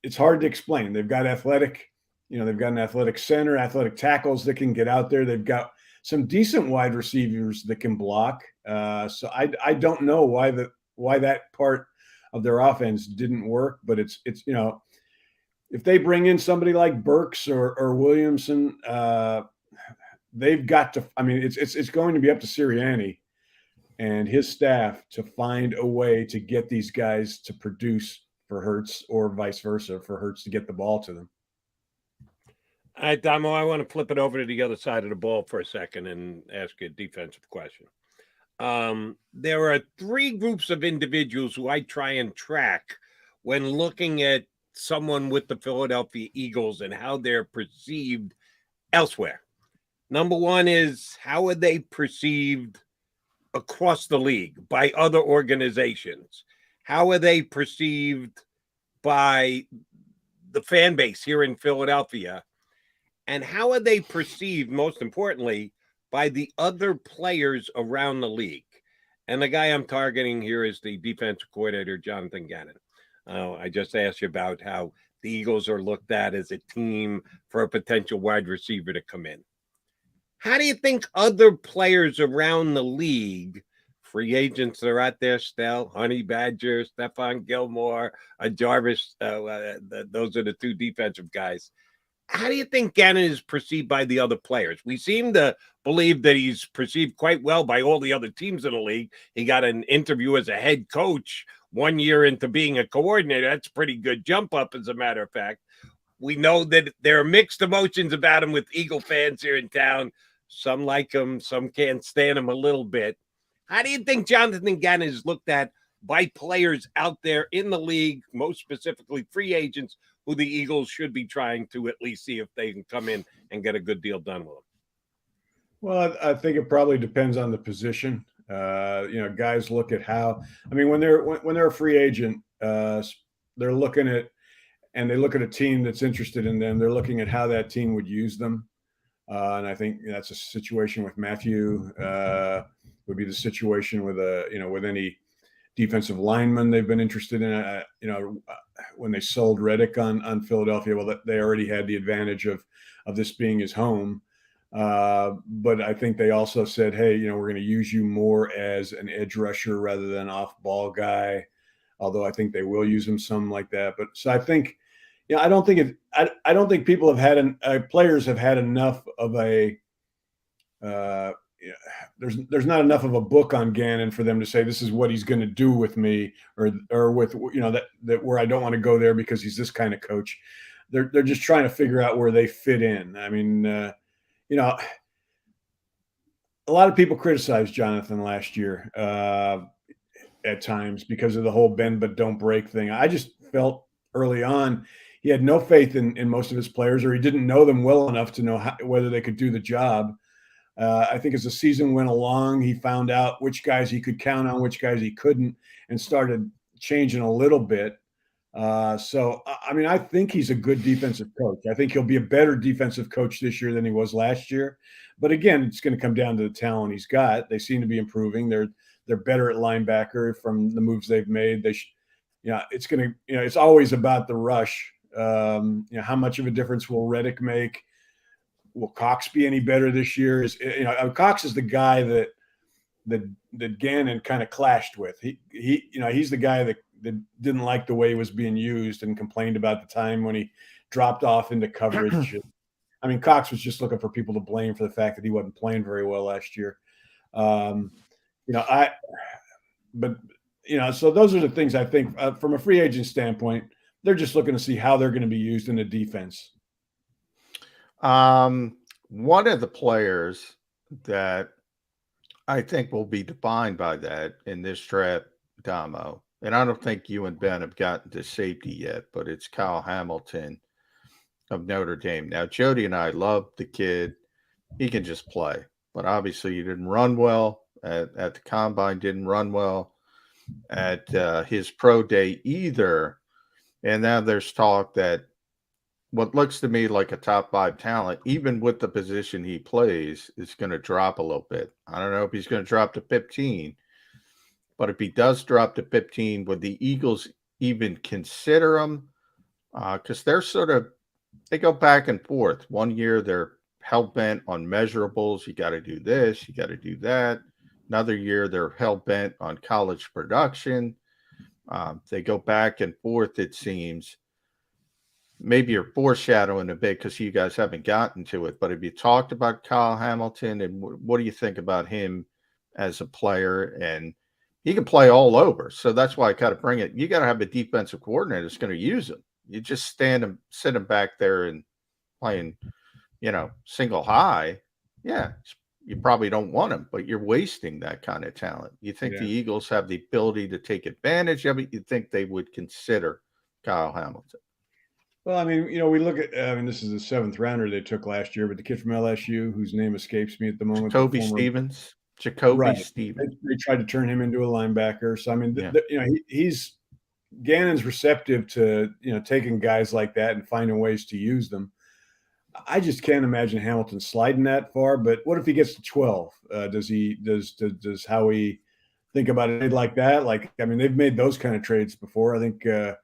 S10: it's hard to explain. They've got athletic. They've got an athletic center, athletic tackles that can get out there. They've got some decent wide receivers that can block. So I don't know why that part of their offense didn't work, but it's if they bring in somebody like Burks or Williamson, they've got to. I mean, it's going to be up to Sirianni and his staff to find a way to get these guys to produce for Hurts, or vice versa, for Hurts to get the ball to them.
S1: All right, Damo, I want to flip it over to the other side of the ball for a second and ask you a defensive question. There are three groups of individuals who I try and track when looking at someone with the Philadelphia Eagles and how they're perceived elsewhere. Number one is, how are they perceived across the league by other organizations? How are they perceived by the fan base here in Philadelphia? And how are they perceived, most importantly, by the other players around the league? And the guy I'm targeting here is the defensive coordinator, Jonathan Gannon. I just asked you about how the Eagles are looked at as a team for a potential wide receiver to come in. How do you think other players around the league, free agents that are out there still, Honey Badger, Stephon Gilmore, Jarvis, those are the two defensive guys. How do you think Gannon is perceived by the other players? We seem to believe that he's perceived quite well by all the other teams in the league. He got an interview as a head coach 1 year into being a coordinator. That's a pretty good jump up, as a matter of fact. We know that there are mixed emotions about him with Eagle fans here in town. Some like him, some can't stand him a little bit. How do you think Jonathan Gannon is looked at by players out there in the league, most specifically free agents, who the Eagles should be trying to at least see if they can come in and get a good deal done with them?
S10: Well, I think it probably depends on the position. Guys look at how. I mean, when they're a free agent, they're looking at, and they look at a team that's interested in them. They're looking at how that team would use them, and I think that's a situation with Matthew. Would be the situation with with any defensive lineman they've been interested in. When they sold Reddick on Philadelphia, well, they already had the advantage of this being his home. But I think they also said, hey, we're going to use you more as an edge rusher rather than off-ball guy. although I think they will use him some like that. But so I think, I don't think I don't think people have had players have had enough of a there's not enough of a book on Gannon for them to say this is what he's going to do with me or with that where I don't want to go there because he's this kind of coach. They're just trying to figure out where they fit in. I mean, a lot of people criticized Jonathan last year at times because of the whole bend but don't break thing. I just felt early on he had no faith in most of his players, or he didn't know them well enough to know whether they could do the job. I think as the season went along, he found out which guys he could count on, which guys he couldn't, and started changing a little bit. So, I mean, I think he's a good defensive coach. I think he'll be a better defensive coach this year than he was last year. But again, it's going to come down to the talent he's got. They seem to be improving. They're better at linebacker from the moves they've made. It's going to, it's always about the rush. How much of a difference will Reddick make? Will Cox be any better this year? Cox is the guy that Gannon kind of clashed with. He's the guy that didn't like the way he was being used and complained about the time when he dropped off into coverage. I mean, Cox was just looking for people to blame for the fact that he wasn't playing very well last year. So those are the things I think from a free agent standpoint, they're just looking to see how they're going to be used in the defense.
S2: One of the players that I think will be defined by that in this draft, Damo, and I don't think you and Ben have gotten to safety yet, but it's Kyle Hamilton of Notre Dame. Now, Jody and I love the kid. He can just play, but obviously he didn't run well at the combine, didn't run well at his pro day either. And now there's talk that what looks to me like a top 5 talent, even with the position he plays, is going to drop a little bit. I don't know if he's going to drop to 15, but if he does drop to 15, would the Eagles even consider him? Because they go back and forth. One year they're hell-bent on measurables. You got to do this, you got to do that. Another year they're hell-bent on college production. They go back and forth, it seems. Maybe you're foreshadowing a bit because you guys haven't gotten to it, but have you talked about Kyle Hamilton, and what do you think about him as a player? And he can play all over, so that's why I kind of bring it. You got to have a defensive coordinator that's going to use him. You just sit him back there and playing, single high. Yeah, you probably don't want him, but you're wasting that kind of talent. You think the Eagles have the ability to take advantage of it? You think they would consider Kyle Hamilton?
S10: Well, I mean, we look at, this is the 7th rounder they took last year, but the kid from LSU, whose name escapes me at the moment.
S2: Jacoby Stevens.
S10: They tried to turn him into a linebacker. So, I mean, he's Gannon's receptive to, taking guys like that and finding ways to use them. I just can't imagine Hamilton sliding that far, but what if he gets to 12? Does Howie think about it like that? Like, I mean, they've made those kind of trades before. I think, I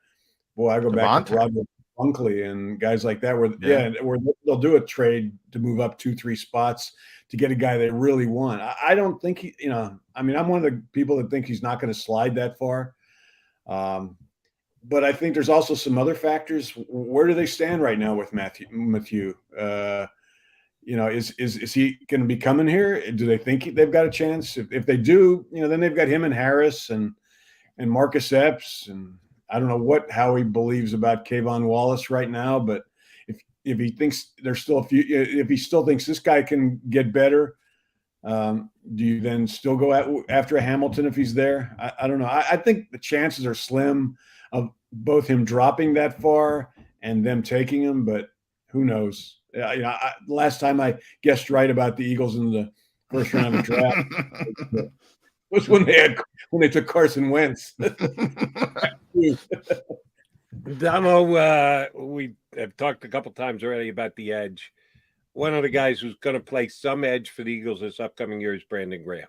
S10: go back to Robert Bunkley and guys like that where they'll do a trade to move up 2-3 spots to get a guy they really want. I don't think I'm one of the people that think he's not going to slide that far. But I think there's also some other factors. Where do they stand right now with Matthew? Is he going to be coming here? Do they think they've got a chance? If they do, then they've got him and Harris and Marcus Epps, and I don't know what Howie believes about Kayvon Wallace right now, but if he thinks there's still if he still thinks this guy can get better, do you then still go after a Hamilton if he's there? I don't know. I think the chances are slim of both him dropping that far and them taking him, but who knows? Last time I guessed right about the Eagles in the first round of the draft was when they took Carson Wentz.
S1: Damo, we have talked a couple times already about the edge. One of the guys who's going to play some edge for the Eagles this upcoming year is Brandon Graham.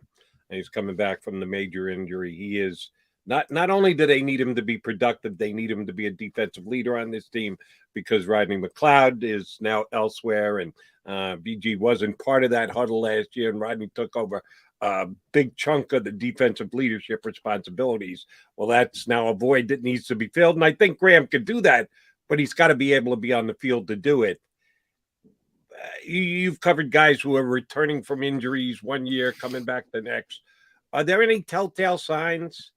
S1: And he's coming back from the major injury. He is not only do they need him to be productive, they need him to be a defensive leader on this team because Rodney McLeod is now elsewhere, and BG wasn't part of that huddle last year, and Rodney took over a big chunk of the defensive leadership responsibilities. Well, that's now a void that needs to be filled. And I think Graham could do that, but he's got to be able to be on the field to do it. You've covered guys who are returning from injuries one year, coming back the next. Are there any telltale signs?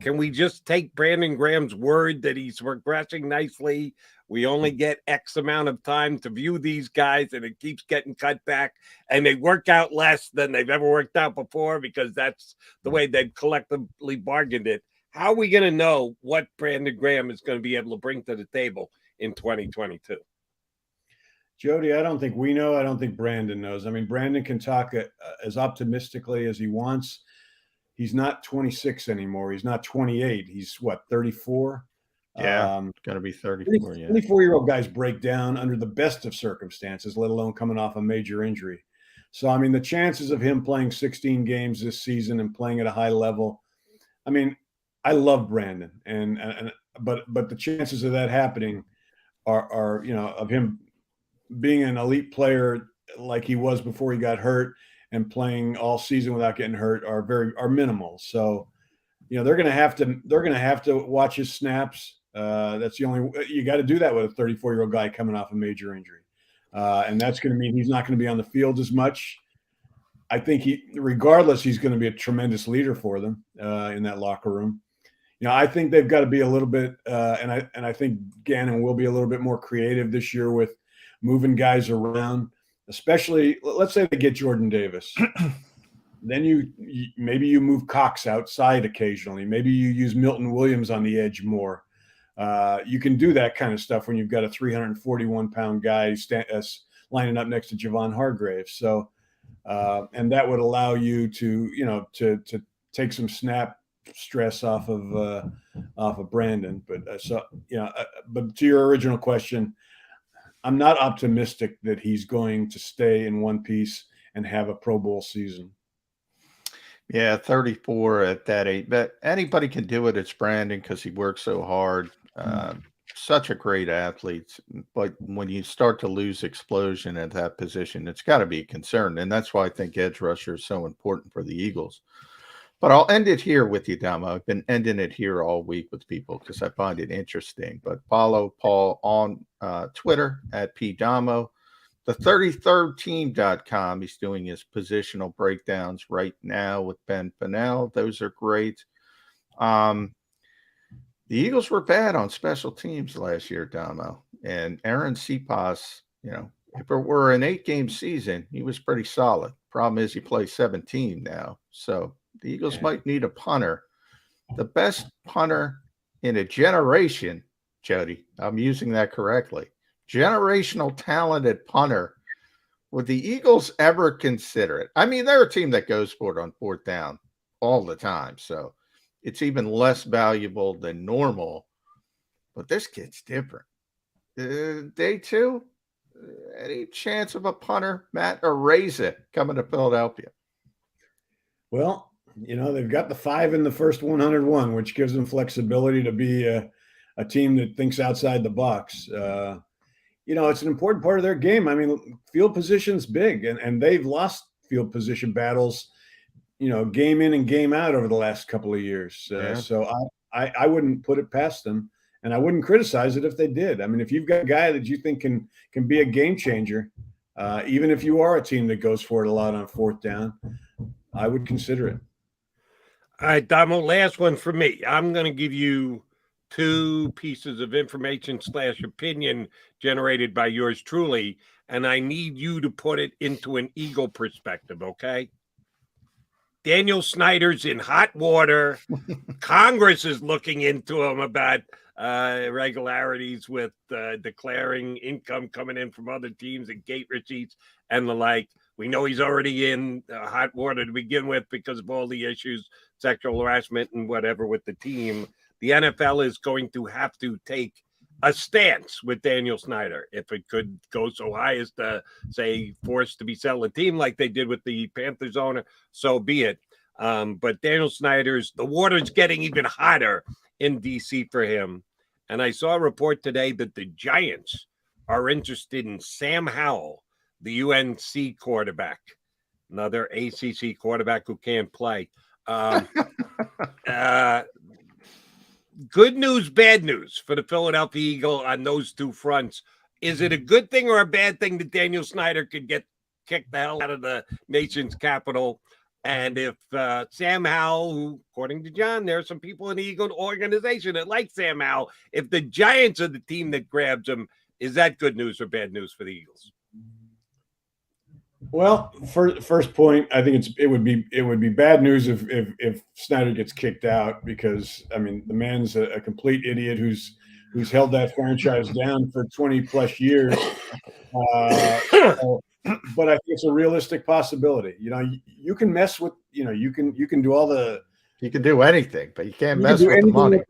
S1: Can we just take Brandon Graham's word that he's progressing nicely? We only get X amount of time to view these guys, and it keeps getting cut back, and they work out less than they've ever worked out before because that's the way they've collectively bargained it. How are we going to know what Brandon Graham is going to be able to bring to the table in 2022?
S10: Jody, I don't think we know. I don't think Brandon knows. I mean, Brandon can talk as optimistically as he wants. He's not 26 anymore. He's not 28. He's what, 34?
S2: Yeah, got to be 34.
S10: 24-year-old guys break down under the best of circumstances, let alone coming off a major injury. So, I mean, the chances of him playing 16 games this season and playing at a high level, I mean, I love Brandon, but the chances of that happening are of him being an elite player like he was before he got hurt and playing all season without getting hurt are minimal. So, they're going to have to watch his snaps. That's the only, you got to do that with a 34-year-old guy coming off a major injury. And that's going to mean he's not going to be on the field as much. I think regardless, he's going to be a tremendous leader for them in that locker room. I think they've got to be a little bit, and I think Gannon will be a little bit more creative this year with moving guys around, especially, let's say they get Jordan Davis. Then maybe you move Cox outside occasionally. Maybe you use Milton Williams on the edge more. You can do that kind of stuff when you've got a 341-pound guy lining up next to Javon Hargrave. So, and that would allow you to take some snap stress off of Brandon. But but to your original question, I'm not optimistic that he's going to stay in one piece and have a Pro Bowl season.
S2: Yeah, 34 at that age. But anybody can do it. It's Brandon because he works so hard. Such a great athlete. But when you start to lose explosion at that position, it's got to be a concern. And that's why I think edge rusher is so important for the Eagles. But I'll end it here with you, Damo. I've been ending it here all week with people because I find it interesting. But follow Paul on Twitter at PDamo. The 33rdteam.com. He's doing his positional breakdowns right now with Ben Fennell. Those are great. The Eagles were bad on special teams last year, Damo. And Aaron Cepas, if it were an 8-game season, he was pretty solid. Problem is he plays 17 now. So the Eagles might need a punter. The best punter in a generation, Jody, I'm using that correctly. Generational talented punter. Would the Eagles ever consider it? I mean, they're a team that goes for it on fourth down all the time. So it's even less valuable than normal. But this kid's different. Day two, any chance of a punter, Matt Araiza, coming to Philadelphia?
S10: Well, they've got the 5 in the first 101, which gives them flexibility to be a team that thinks outside the box. It's an important part of their game. I mean, field position's big, and they've lost field position battles, game in and game out over the last couple of years. So I wouldn't put it past them, and I wouldn't criticize it if they did. I mean, if you've got a guy that you think can be a game changer, even if you are a team that goes for it a lot on fourth down, I would consider it.
S1: All right, Damo, last one for me. I'm going to give you 2 pieces of information / opinion generated by yours truly, and I need you to put it into an Eagle perspective, okay? Daniel Snyder's in hot water. Congress is looking into him about irregularities with declaring income coming in from other teams and gate receipts and the like. We know he's already in hot water to begin with because of all the issues, sexual harassment and whatever with the team. The NFL is going to have to take a stance with Daniel Snyder. If it could go so high as to, say, forced to be sell a team like they did with the Panthers owner, so be it. But Daniel Snyder's, the water's getting even hotter in D.C. for him. And I saw a report today that the Giants are interested in Sam Howell, the UNC quarterback. another ACC quarterback who can't play. Good news, bad news for the Philadelphia Eagle on those two fronts. Is it a good thing or a bad thing that Daniel Snyder could get kicked the hell out of the nation's capital? And if Sam Howell, who, according to John, there are some people in the Eagle organization that like Sam Howell, if the Giants are the team that grabs him, is that good news or bad news for the Eagles?
S10: Well, first point, I think it would be bad news if Snyder gets kicked out, because I mean the man's a complete idiot who's held that franchise down for 20 plus years. But I think it's a realistic possibility. You know, you can mess with, you can do all the,
S2: you can do anything, but you can't mess with the money.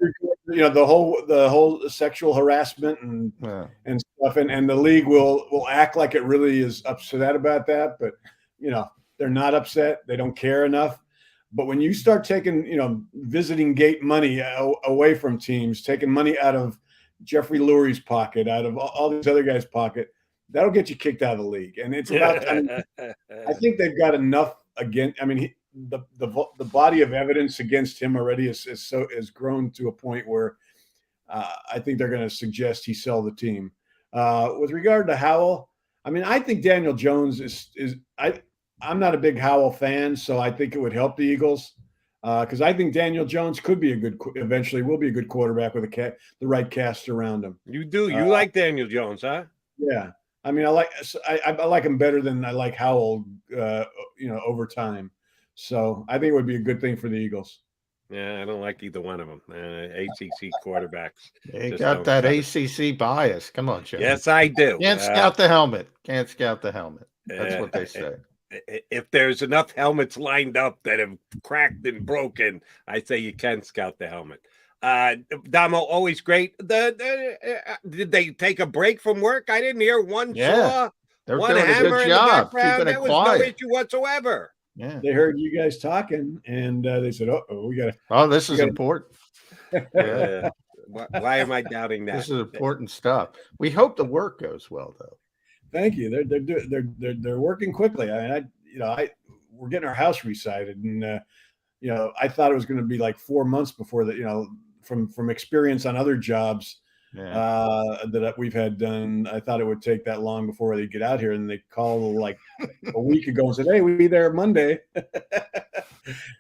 S10: The whole sexual harassment and stuff, and the league will act like it really is upset about that, but they're not upset. They don't care enough. But when you start taking visiting gate money away from teams, taking money out of Jeffrey Lurie's pocket, out of all these other guys' pocket, that'll get you kicked out of the league. And it's about I think they've got enough again. I mean, the body of evidence against him already is grown to a point where I think they're going to suggest he sell the team. With regard to Howell, I mean, I think Daniel Jones I'm not a big Howell fan, so I think it would help the Eagles because I think Daniel Jones could be eventually will be a good quarterback with the right cast around him.
S1: You do. You like Daniel Jones, huh?
S10: Yeah. I mean, I like him better than I like Howell, over time. So I think it would be a good thing for the Eagles.
S1: Yeah, I don't like either one of them. ACC quarterbacks.
S2: You got that ACC bias. Come on, Joe.
S1: Yes, I do.
S2: Can't scout the helmet. Can't scout the helmet. That's what they say.
S1: If there's enough helmets lined up that have cracked and broken, I say you can scout the helmet. Damo, always great. Did they take a break from work? I didn't hear one saw,
S2: they're
S1: one
S2: doing
S1: hammer
S2: a good
S1: in
S2: job.
S1: the background.
S2: Keeping
S1: There
S2: it
S1: was
S2: quiet.
S1: no issue whatsoever.
S10: Yeah, they heard you guys talking, and they said, "Oh, we got to."
S2: Oh, this is important.
S1: Why am I doubting that?
S2: This is important stuff. We hope the work goes well, though.
S10: Thank you. They're working quickly. We're getting our house recited, and I thought it was going to be like 4 months before that. From experience on other jobs that we've had done, I thought it would take that long before they get out here. And they called like a week ago and said, "Hey, we'll be there Monday."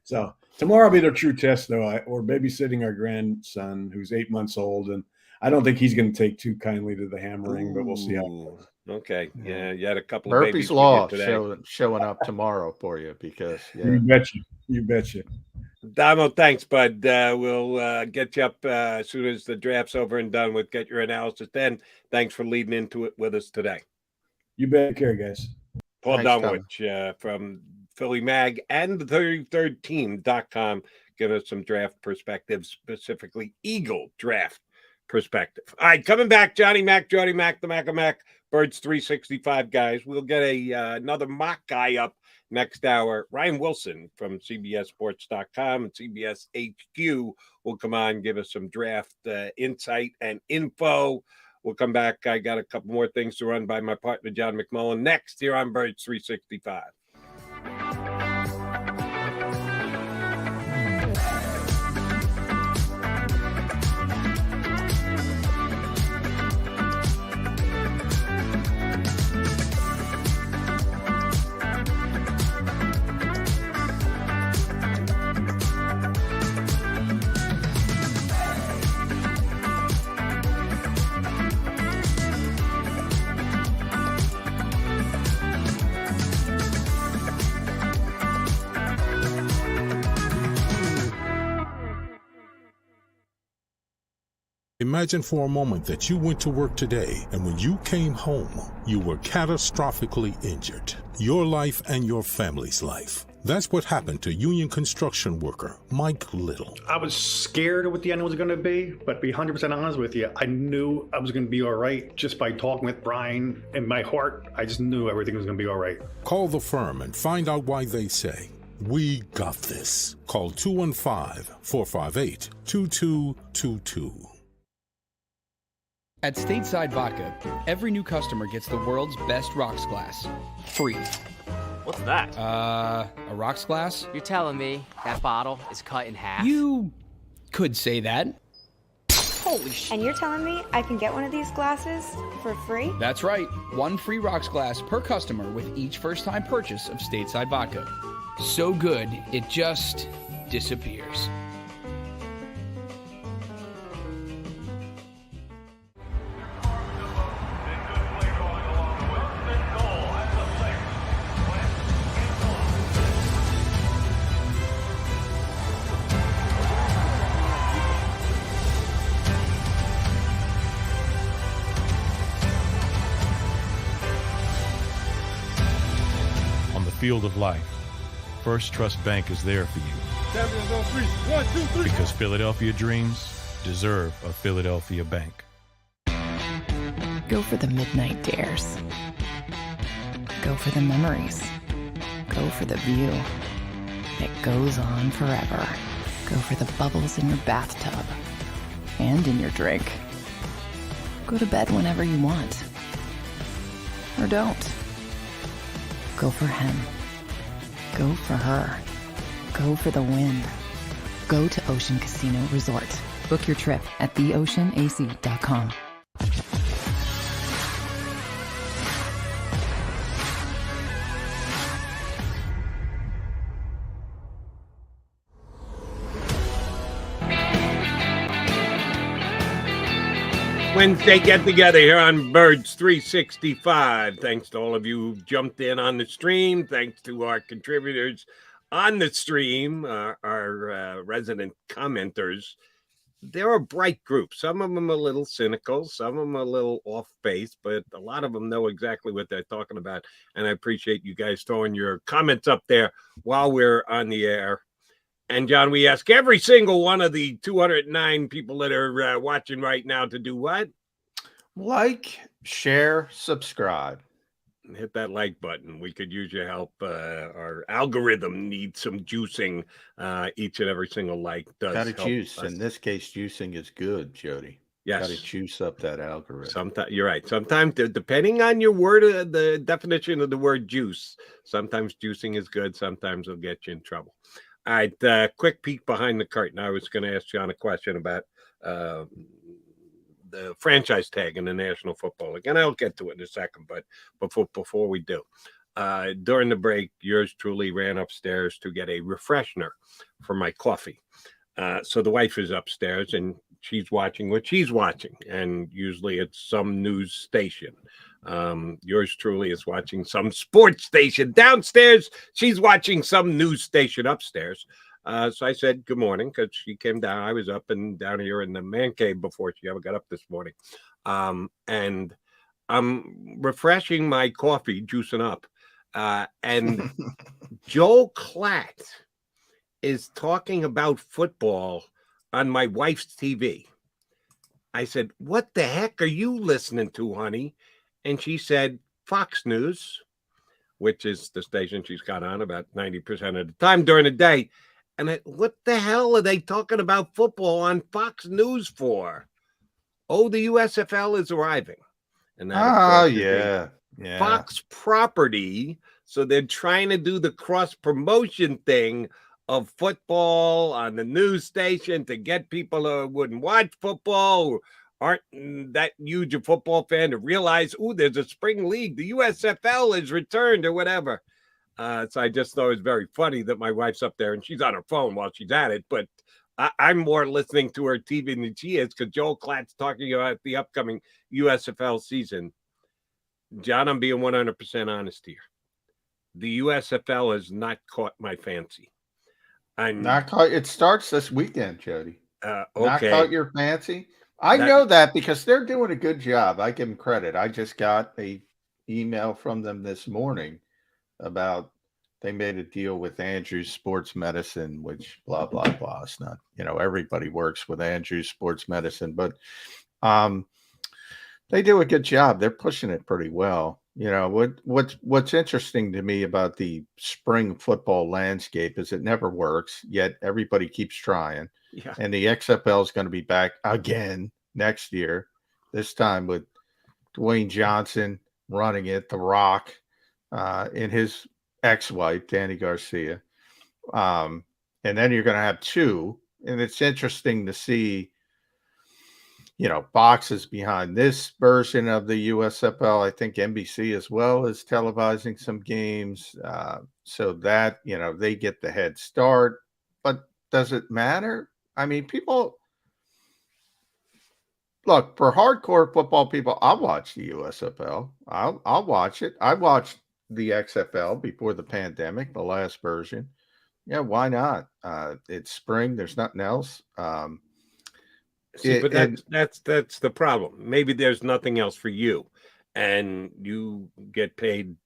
S10: So tomorrow will be their true test, though. We're babysitting our grandson, who's 8 months old, and I don't think he's going to take too kindly to the hammering, but we'll see how it goes.
S1: Okay. Yeah, you had a couple
S2: of
S1: babies
S2: Law
S1: today.
S2: showing up tomorrow for you because
S10: You betcha.
S1: Damo, thanks, bud. We'll get you up as soon as the draft's over and done with. Get your analysis then. Thanks for leading into it with us today.
S10: You bet. Care, guys.
S1: Paul Dunwich from Philly Mag and the 33rdteam.com giving us some draft perspectives, specifically Eagle draft perspective. All right, coming back, Johnny Mac, Jody Mac, the Mac of Mac, Birds 365 guys. We'll get another mock guy up next hour. Ryan Wilson from CBSSports.com and CBS HQ will come on, give us some draft insight and info. We'll come back. I got a couple more things to run by my partner, John McMullen, next here on Birds 365.
S3: Imagine for a moment that you went to work today and when you came home, you were catastrophically injured. Your life and your family's life. That's what happened to union construction worker Mike Little.
S4: I was scared of what the end was going to be, but to be 100% honest with you, I knew I was going to be all right just by talking with Brian. In my heart, I just knew everything was going to be all right.
S3: Call the firm and find out why they say, "We got this." Call 215-458-2222.
S5: At Stateside Vodka, every new customer gets the world's best rocks glass, free.
S6: What's that?
S5: A rocks glass?
S6: You're telling me that bottle is cut in half?
S5: You could say that.
S6: Holy shit.
S7: And you're telling me I can get one of these glasses for free?
S5: That's right. One free rocks glass per customer with each first-time purchase of stateside vodka. So good, it just disappears.
S8: On the field of life, First Trust Bank is there for you.
S1: 1, 2, 3.
S8: Because Philadelphia dreams deserve a Philadelphia bank.
S9: Go for the midnight dares. Go for the memories. Go for the view that goes on forever. Go for the bubbles in your bathtub and in your drink. Go to bed whenever you want. Or don't. Go for him. Go for her. Go for the win. Go to Ocean Casino Resort. Book your trip at theoceanac.com.
S1: Wednesday get together here on Birds 365. Thanks to all of you who jumped in on the stream. Thanks to our contributors on the stream, our resident commenters. They're a bright group. Some of them a little cynical, some of them a little off base, but a lot of them know exactly what they're talking about. And I appreciate you guys throwing your comments up there while we're on the air. And, John, we ask every single one of the 209 people that are watching right now to do what?
S2: Like, share, subscribe.
S1: Hit that like button. We could use your help. Our algorithm needs some juicing. Each and every single like does
S2: Got to
S1: help
S2: juice.
S1: us.
S2: In this case, juicing is good, Jody.
S1: Yes.
S2: Got to juice up that algorithm.
S1: Sometimes you're right. Sometimes, depending on your word, the definition of the word juice, sometimes juicing is good. Sometimes it'll get you in trouble. All right, quick peek behind the curtain. I was going to ask John a question about the franchise tag in the National Football League, and I'll get to it in a second. But before we do, during the break, yours truly ran upstairs to get a refreshener for my coffee. So the wife is upstairs, and she's watching what she's watching, and usually it's some news station. Yours truly is watching some sports station downstairs. She's watching some news station upstairs. So I said good morning because she came down. I was up and down here in the man cave before she ever got up this morning. And I'm refreshing my coffee, juicing up. And Joel Klatt is talking about football on my wife's TV. I said, what the heck are you listening to, honey? And she said, Fox News, which is the station she's got on about 90% of the time during the day. And what the hell are they talking about football on Fox News for? Oh, the USFL is arriving. And that,
S2: yeah.
S1: Fox property. So they're trying to do the cross promotion thing of football on the news station to get people who wouldn't watch football or aren't that huge a football fan to realize, oh, there's a spring league. The USFL is returned or whatever. So I just thought it was very funny that my wife's up there and she's on her phone while she's at it. But I'm more listening to her TV than she is because Joel Klatt's talking about the upcoming USFL season. John, I'm being 100% honest here. The USFL has not caught my fancy. I'm
S2: not caught. It starts this weekend, Jody.
S1: Okay.
S2: Not caught your fancy. I know that because they're doing a good job. I give them credit. I just got a email from them this morning about they made a deal with Andrews Sports Medicine, which blah, blah, blah. It's not, everybody works with Andrews Sports Medicine, but they do a good job. They're pushing it pretty well. What's interesting to me about the spring football landscape is it never works, yet everybody keeps trying.
S1: Yeah.
S2: And the XFL is going to be back again next year, this time with Dwayne Johnson running it, The Rock in his ex-wife, Danny Garcia. And then you're going to have 2. And it's interesting to see, boxes behind this version of the USFL. I think NBC as well is televising some games, so that, they get the head start. But does it matter? I mean, people look, for hardcore football people, I'll watch the USFL. I'll watch it. I watched the XFL before the pandemic, the last version. Yeah, why not? It's spring. There's nothing else.
S1: See, but that's the problem. Maybe there's nothing else for you, and you get paid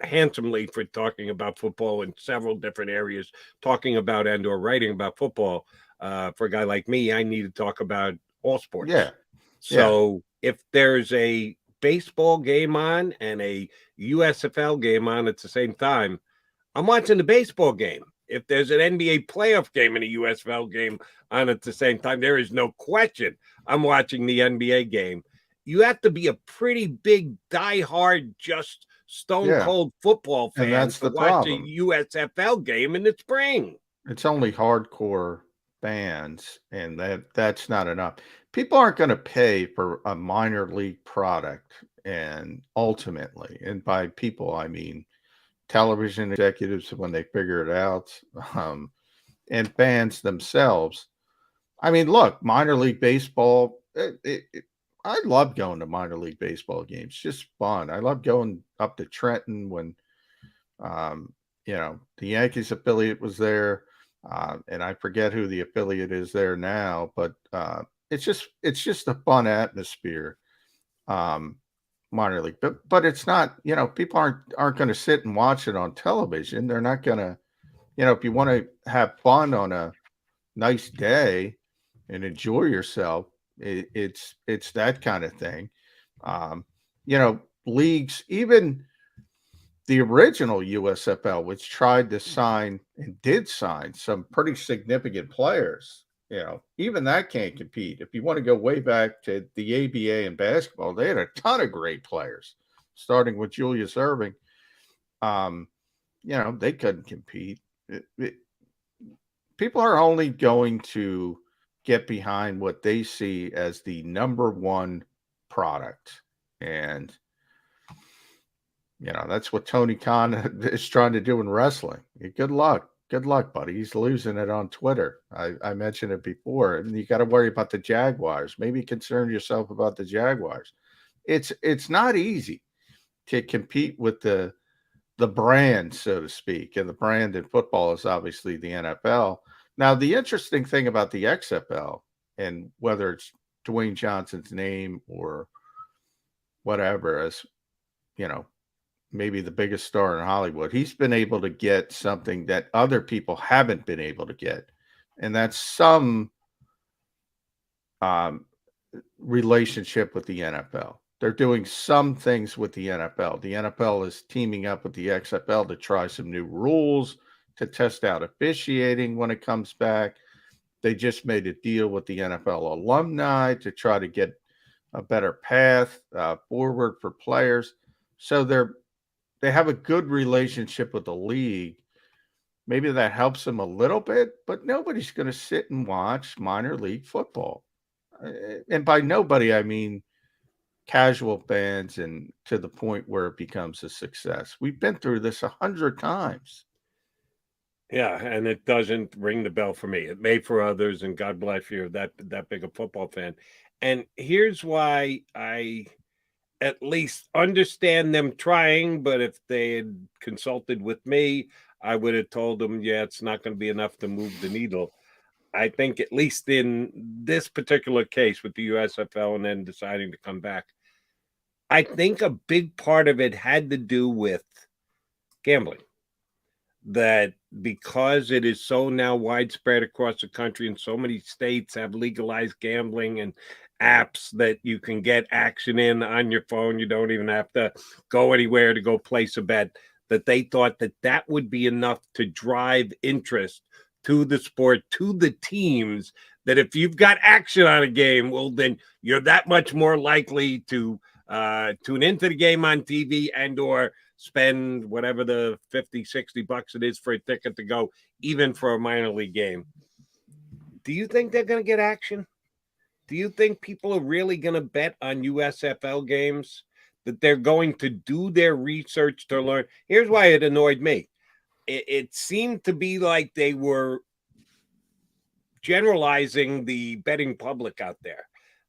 S1: handsomely for talking about football in several different areas, talking about and/or writing about football. For a guy like me, I need to talk about all sports.
S2: Yeah.
S1: So if there's a baseball game on and a USFL game on at the same time, I'm watching the baseball game. If there's an NBA playoff game and a USFL game on at the same time, there is no question I'm watching the NBA game. You have to be a pretty big, diehard, just stone cold football fan to watch a USFL game in the spring.
S2: It's only hardcore fans, and that's not enough. People aren't going to pay for a minor league product, and ultimately, and by people I mean television executives when they figure it out, and fans themselves. I mean, look, minor league baseball, I love going to minor league baseball games. It's just fun. I love going up to Trenton when, the Yankees affiliate was there. And I forget who the affiliate is there now, but it's just a fun atmosphere. Minor league, but it's not, people aren't going to sit and watch it on television. They're not going to, if you want to have fun on a nice day and enjoy yourself, it's that kind of thing. Leagues, even the original USFL, which tried to sign and did sign some pretty significant players, even that can't compete. If you want to go way back to the ABA in basketball, they had a ton of great players, starting with Julius Erving. They couldn't compete. People are only going to get behind what they see as the number one product. And, that's what Tony Khan is trying to do in wrestling. Good luck. Good luck, buddy. He's losing it on Twitter. I mentioned it before. And you got to worry about the Jaguars. Maybe concern yourself about the Jaguars. It's not easy to compete with the brand, so to speak. And the brand in football is obviously the NFL. Now, the interesting thing about the XFL, and whether it's Dwayne Johnson's name or whatever, as maybe the biggest star in Hollywood, he's been able to get something that other people haven't been able to get. And that's some relationship with the NFL. They're doing some things with the NFL. The NFL is teaming up with the XFL to try some new rules, to test out officiating when it comes back. They just made a deal with the NFL alumni to try to get a better path forward for players. So they have a good relationship with the league. Maybe that helps them a little bit, but nobody's going to sit and watch minor league football. And by nobody, I mean casual fans, and to the point where it becomes a success. We've been through this 100 times.
S1: Yeah, and it doesn't ring the bell for me. It may for others, and God bless you, that big a football fan. And here's why I at least understand them trying, but if they had consulted with me, I would have told them, yeah, it's not going to be enough to move the needle. I think at least in this particular case with the USFL and then deciding to come back, I think a big part of it had to do with gambling. That because it is so now widespread across the country and so many states have legalized gambling and apps that you can get action in on your phone, you don't even have to go anywhere to go place a bet, that they thought that would be enough to drive interest to the sport, to the teams, that if you've got action on a game, well, then you're that much more likely to tune into the game on TV and or spend whatever the 50, 60 bucks it is for a ticket to go, even for a minor league game. Do you think they're going to get action? Do you think people are really going to bet on USFL games, that they're going to do their research to learn? Here's why it annoyed me. It seemed to be like they were generalizing the betting public out there,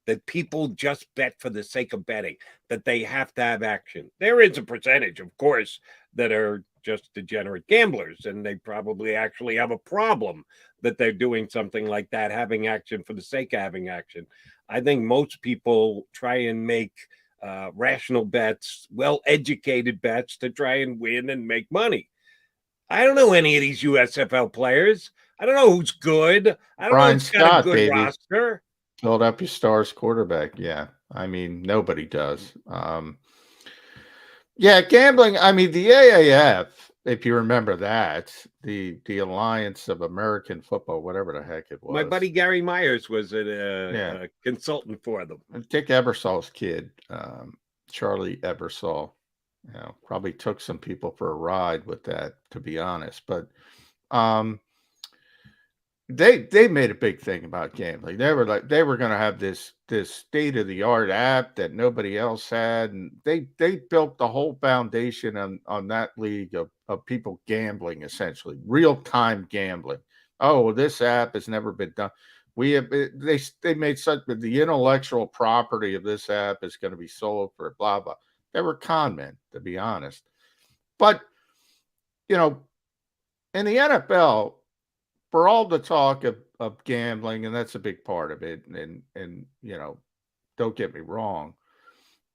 S1: that people just bet for the sake of betting, that they have to have action. There is a percentage, of course, that are just degenerate gamblers, and they probably actually have a problem that they're doing something like that, having action for the sake of having action. I think most people try and make rational bets, well-educated bets to try and win and make money. I don't know any of these USFL players. I don't know who's good. I don't know
S2: Brian
S1: who's got
S2: Scott,
S1: a good
S2: baby.
S1: roster.
S2: Philadelphia Stars quarterback. Yeah. I mean, nobody does. Yeah, gambling. I mean, the AAF, if you remember that, the Alliance of American Football, whatever the heck it was.
S1: My buddy Gary Myers was a consultant for them.
S2: Dick Ebersol's kid, Charlie Ebersol, probably took some people for a ride with that, to be honest. But they made a big thing about gambling. They were going to have this state of the art app that nobody else had, and they built the whole foundation on that league of people gambling, essentially real time gambling. Oh, this app has never been done. They made such the intellectual property of this app is going to be sold for blah blah. They were con men, to be honest. But in the NFL, for all the talk of gambling, and that's a big part of it, and don't get me wrong,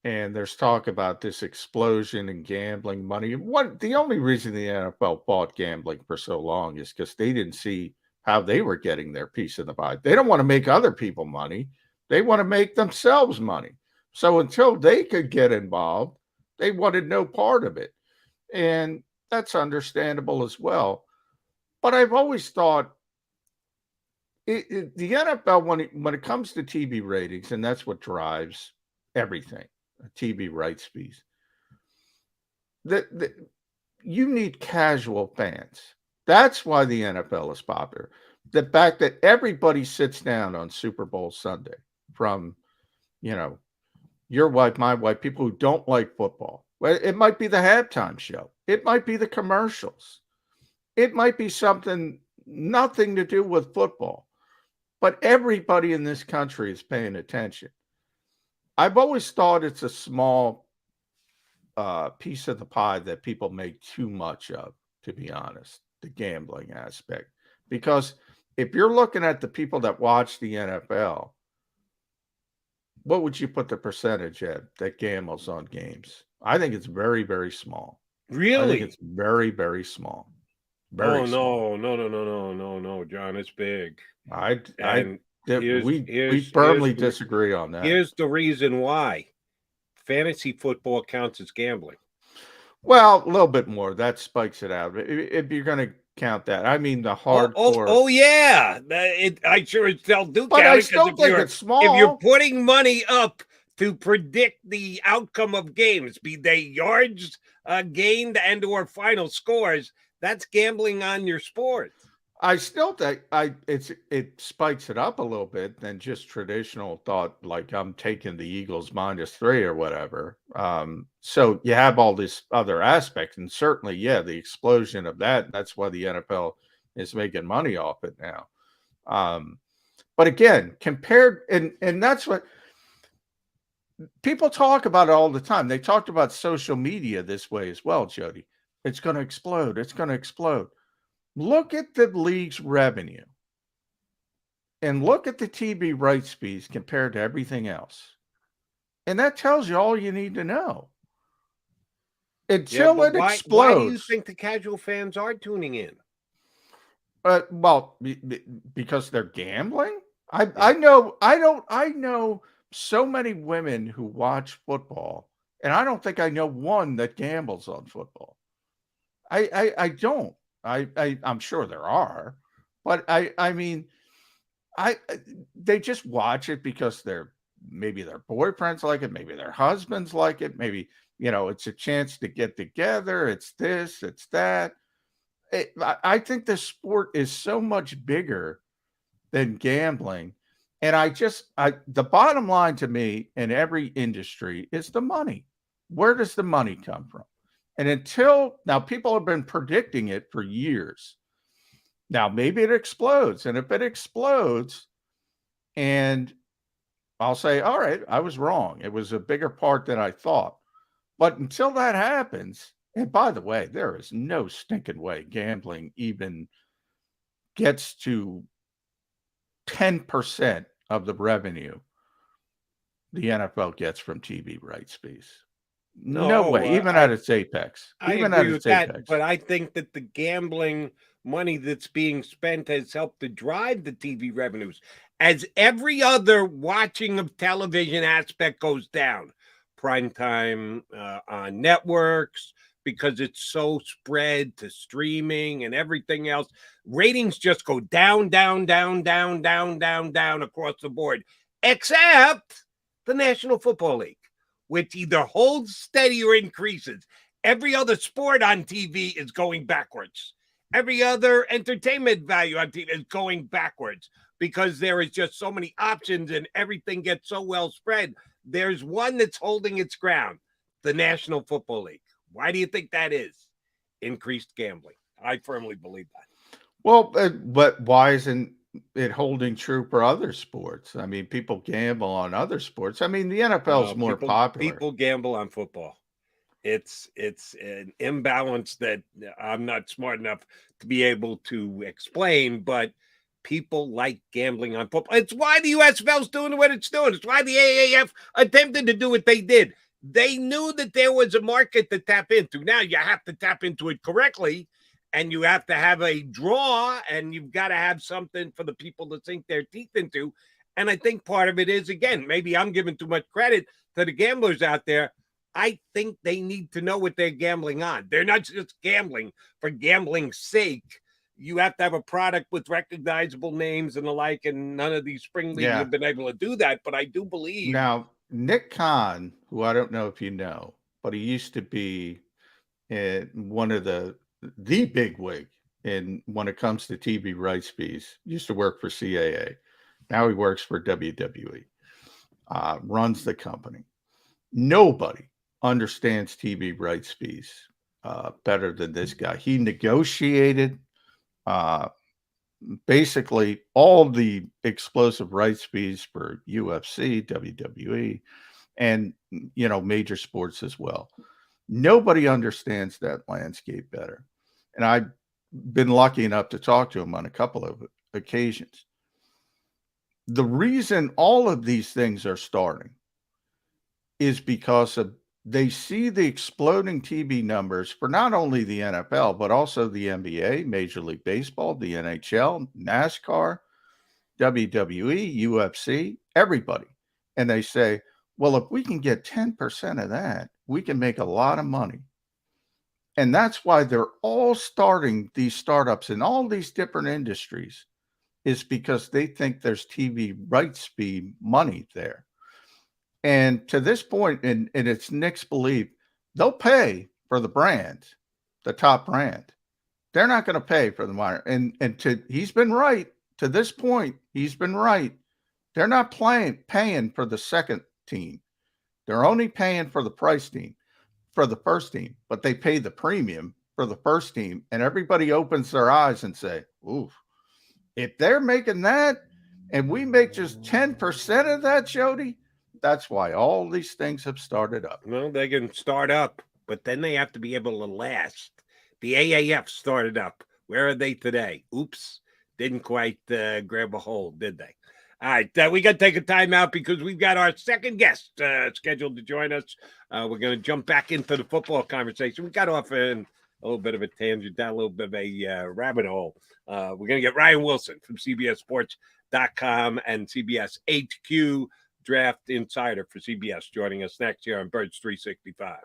S2: and there's talk about this explosion in gambling money. The only reason the NFL fought gambling for so long is because they didn't see how they were getting their piece of the pie. They don't want to make other people money. They want to make themselves money. So until they could get involved, they wanted no part of it. And that's understandable as well. But I've always thought the NFL, when it comes to TV ratings, and that's what drives everything, TV rights fees, you need casual fans. That's why the NFL is popular. The fact that everybody sits down on Super Bowl Sunday, from, your wife, my wife, people who don't like football. Well, it might be the halftime show. It might be the commercials. It might be something nothing to do with football. But everybody in this country is paying attention. I've always thought it's a small piece of the pie that people make too much of, to be honest, the gambling aspect. Because if you're looking at the people that watch the NFL, what would you put the percentage at that gambles on games? I think it's very, very small.
S1: Really?
S2: I think it's very, very small. Very small.
S1: No, John, it's big.
S2: We firmly disagree on that.
S1: Here's the reason why. Fantasy football counts as gambling.
S2: Well, a little bit more. That spikes it out. If you're going to count that, I mean the hardcore.
S1: Oh yeah. I sure as hell do count it.
S2: I still think it's small.
S1: If you're putting money up to predict the outcome of games, be they yards gained and or final scores, that's gambling on your sport.
S2: I still think it spikes it up a little bit than just traditional thought, like I'm taking the Eagles -3 or whatever. So you have all this other aspect, and certainly, yeah, the explosion of that. That's why the NFL is making money off it now. But again, compared, and that's what people talk about it all the time. They talked about social media this way as well, Jody. It's going to explode. It's going to explode. Look at the league's revenue and look at the TV rights fees compared to everything else. And that tells you all you need to know. Until it explodes.
S1: Why do you think the casual fans are tuning in?
S2: Well, because they're gambling. I know so many women who watch football, and I don't think I know one that gambles on football. I don't. I'm sure there are, but I mean, they just watch it because they're maybe their boyfriends like it, maybe their husbands like it, maybe, it's a chance to get together. It's this, it's that. I think the sport is so much bigger than gambling. And the bottom line to me in every industry is the money. Where does the money come from? And now people have been predicting it for years. Now maybe it explodes. And if it explodes, and I'll say, all right, I was wrong. It was a bigger part than I thought. But until that happens, and by the way, there is no stinking way gambling even gets to 10% of the revenue the NFL gets from TV rights fees. No way, even at its apex. Even
S1: I
S2: at
S1: agree
S2: its
S1: with that,
S2: apex.
S1: but I think that the gambling money that's being spent has helped to drive the TV revenues. As every other watching of television aspect goes down, prime time on networks, because it's so spread to streaming and everything else, ratings just go down, down, down, down, down, down, down across the board, except the National Football League, which either holds steady or increases. Every other sport on TV is going backwards. Every other entertainment value on TV is going backwards because there is just so many options and everything gets so well spread. There's one that's holding its ground, the National Football League. Why do you think that is? Increased gambling. I firmly believe that.
S2: Well, but why isn't it holding true for other sports? I mean, people gamble on other sports. I mean, the NFL is more popular.
S1: People gamble on football. It's an imbalance that I'm not smart enough to be able to explain, but people like gambling on football. It's why the USFL is doing what it's doing. It's why the AAF attempted to do what they did. They knew that there was a market to tap into. Now you have to tap into it correctly, and you have to have a draw, and you've got to have something for the people to sink their teeth into. And I think part of it is, again, maybe I'm giving too much credit to the gamblers out there. I think they need to know what they're gambling on. They're not just gambling for gambling's sake. You have to have a product with recognizable names and the like, and none of these spring leagues have been able to do that. But I do believe
S2: now Nick Khan, who I don't know if you know, but he used to be one of the big wig when it comes to TV rights fees. He used to work for CAA. Now he works for WWE. Runs the company. Nobody understands TV rights fees better than this guy. He negotiated basically all the explosive rights fees for UFC, WWE, and major sports as well. Nobody understands that landscape better. And I've been lucky enough to talk to him on a couple of occasions. The reason all of these things are starting is because they see the exploding TV numbers for not only the NFL, but also the NBA, Major League Baseball, the NHL, NASCAR, WWE, UFC, everybody. And they say, well, if we can get 10% of that, we can make a lot of money. And that's why they're all starting these startups in all these different industries, is because they think there's TV rights fee money there. And to this point, and it's Nick's belief, they'll pay for the brand, the top brand. They're not going to pay for the minor. And he's been right. To this point, he's been right. They're not paying for the second team. They're only paying for the price team, for the first team, but they pay the premium for the first team. And everybody opens their eyes and say, ooh, if they're making that and we make just 10% of that, Jody, that's why all these things have started up.
S1: Well, they can start up, but then they have to be able to last. The AAF started up. Where are they today? Oops, didn't quite grab a hold, did they? All right, we got to take a timeout because we've got our second guest scheduled to join us. We're going to jump back into the football conversation. We got off in a little bit of a tangent, down a little bit of a rabbit hole. We're going to get Ryan Wilson from CBSSports.com and CBS HQ Draft Insider for CBS joining us next year on Birds 365.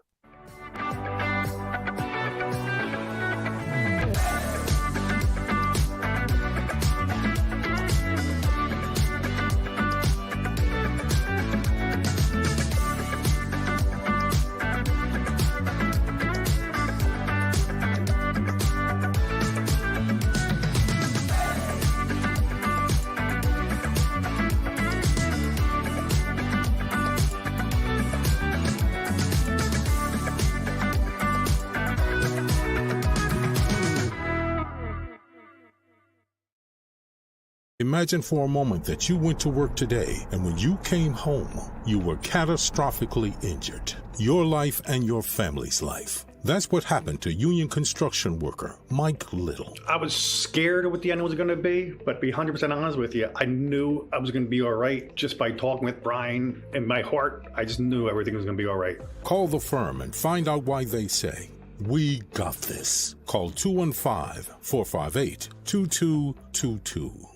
S3: Imagine for a moment that you went to work today and when you came home, you were catastrophically injured. Your life and your family's life. That's what happened to union construction worker Mike Little.
S4: I was scared of what the end was going to be, but to be 100% honest with you, I knew I was going to be all right just by talking with Brian. In my heart, I just knew everything was going to be all right.
S3: Call the firm and find out why they say, "We got this." Call 215-458-2222.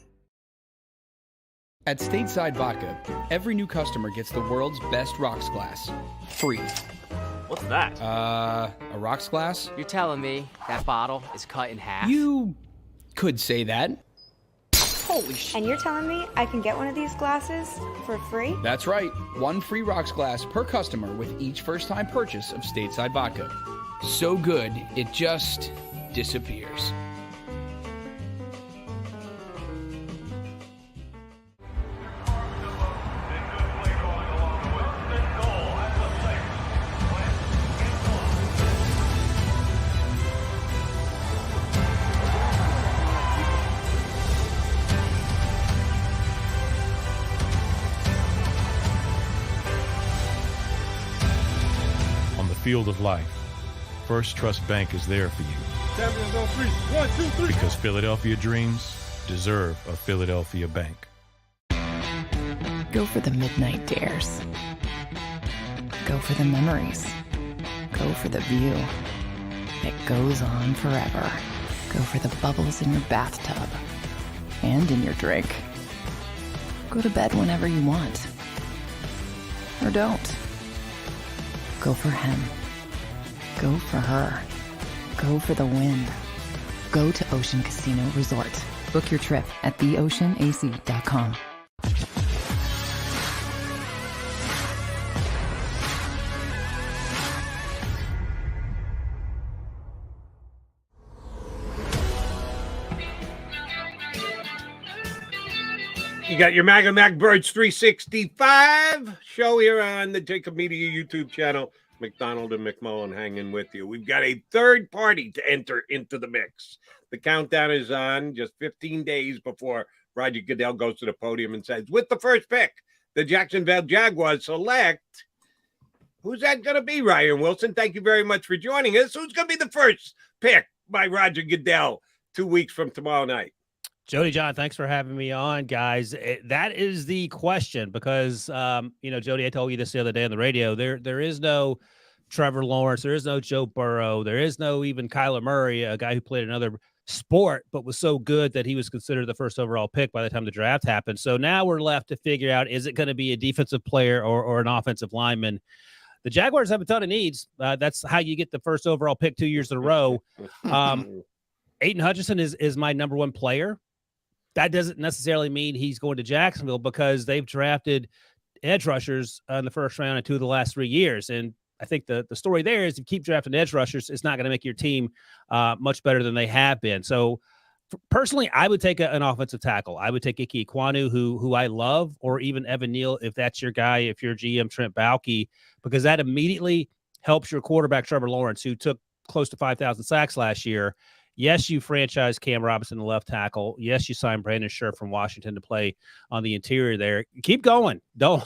S5: At Stateside Vodka, every new customer gets the world's best rocks glass, free.
S6: What's that?
S5: A rocks glass?
S6: You're telling me that bottle is cut in half?
S5: You could say that.
S6: Holy shit.
S7: And you're telling me I can get one of these glasses for free?
S5: That's right. One free rocks glass per customer with each first-time purchase of Stateside Vodka. So good, it just disappears.
S8: Field of life, First Trust Bank is there for you.
S1: Champions on 3. 1, 2, 3.
S8: Because Philadelphia dreams deserve a Philadelphia bank.
S9: Go for the midnight dares. Go for the memories. Go for the view that goes on forever. Go for the bubbles in your bathtub and in your drink. Go to bed whenever you want. Or don't. Go for him. Go for her. Go for the win. Go to Ocean Casino Resort. Book your trip at theoceanac.com.
S1: You got your Mac Birds 365 show here on the JAKIB Media YouTube channel. McDonald and McMullen hanging with you. We've got a third party to enter into the mix. The countdown is on just 15 days before Roger Goodell goes to the podium and says, with the first pick, the Jacksonville Jaguars select. Who's that going to be, Ryan Wilson? Thank you very much for joining us. Who's going to be the first pick by Roger Goodell 2 weeks from tomorrow night?
S11: Jody, John, thanks for having me on, guys. That is the question because, Jody, I told you this the other day on the radio. There is no Trevor Lawrence. There is no Joe Burrow. There is no even Kyler Murray, a guy who played another sport but was so good that he was considered the first overall pick by the time the draft happened. So now we're left to figure out, is it going to be a defensive player or an offensive lineman? The Jaguars have a ton of needs. That's how you get the first overall pick 2 years in a row. Aiden Hutchinson is my number one player. That doesn't necessarily mean he's going to Jacksonville because they've drafted edge rushers in the first round in 2 of the last 3 years. And I think the story there is if you keep drafting edge rushers, it's not going to make your team much better than they have been. So personally, I would take an offensive tackle. I would take Ike Ekwonu, who I love, or even Evan Neal, if that's your guy, if you're GM Trent Baalke, because that immediately helps your quarterback, Trevor Lawrence, who took close to 5,000 sacks last year. Yes, you franchised Cam Robinson, the left tackle. Yes, you signed Brandon Scherf from Washington to play on the interior there. Keep going. Don't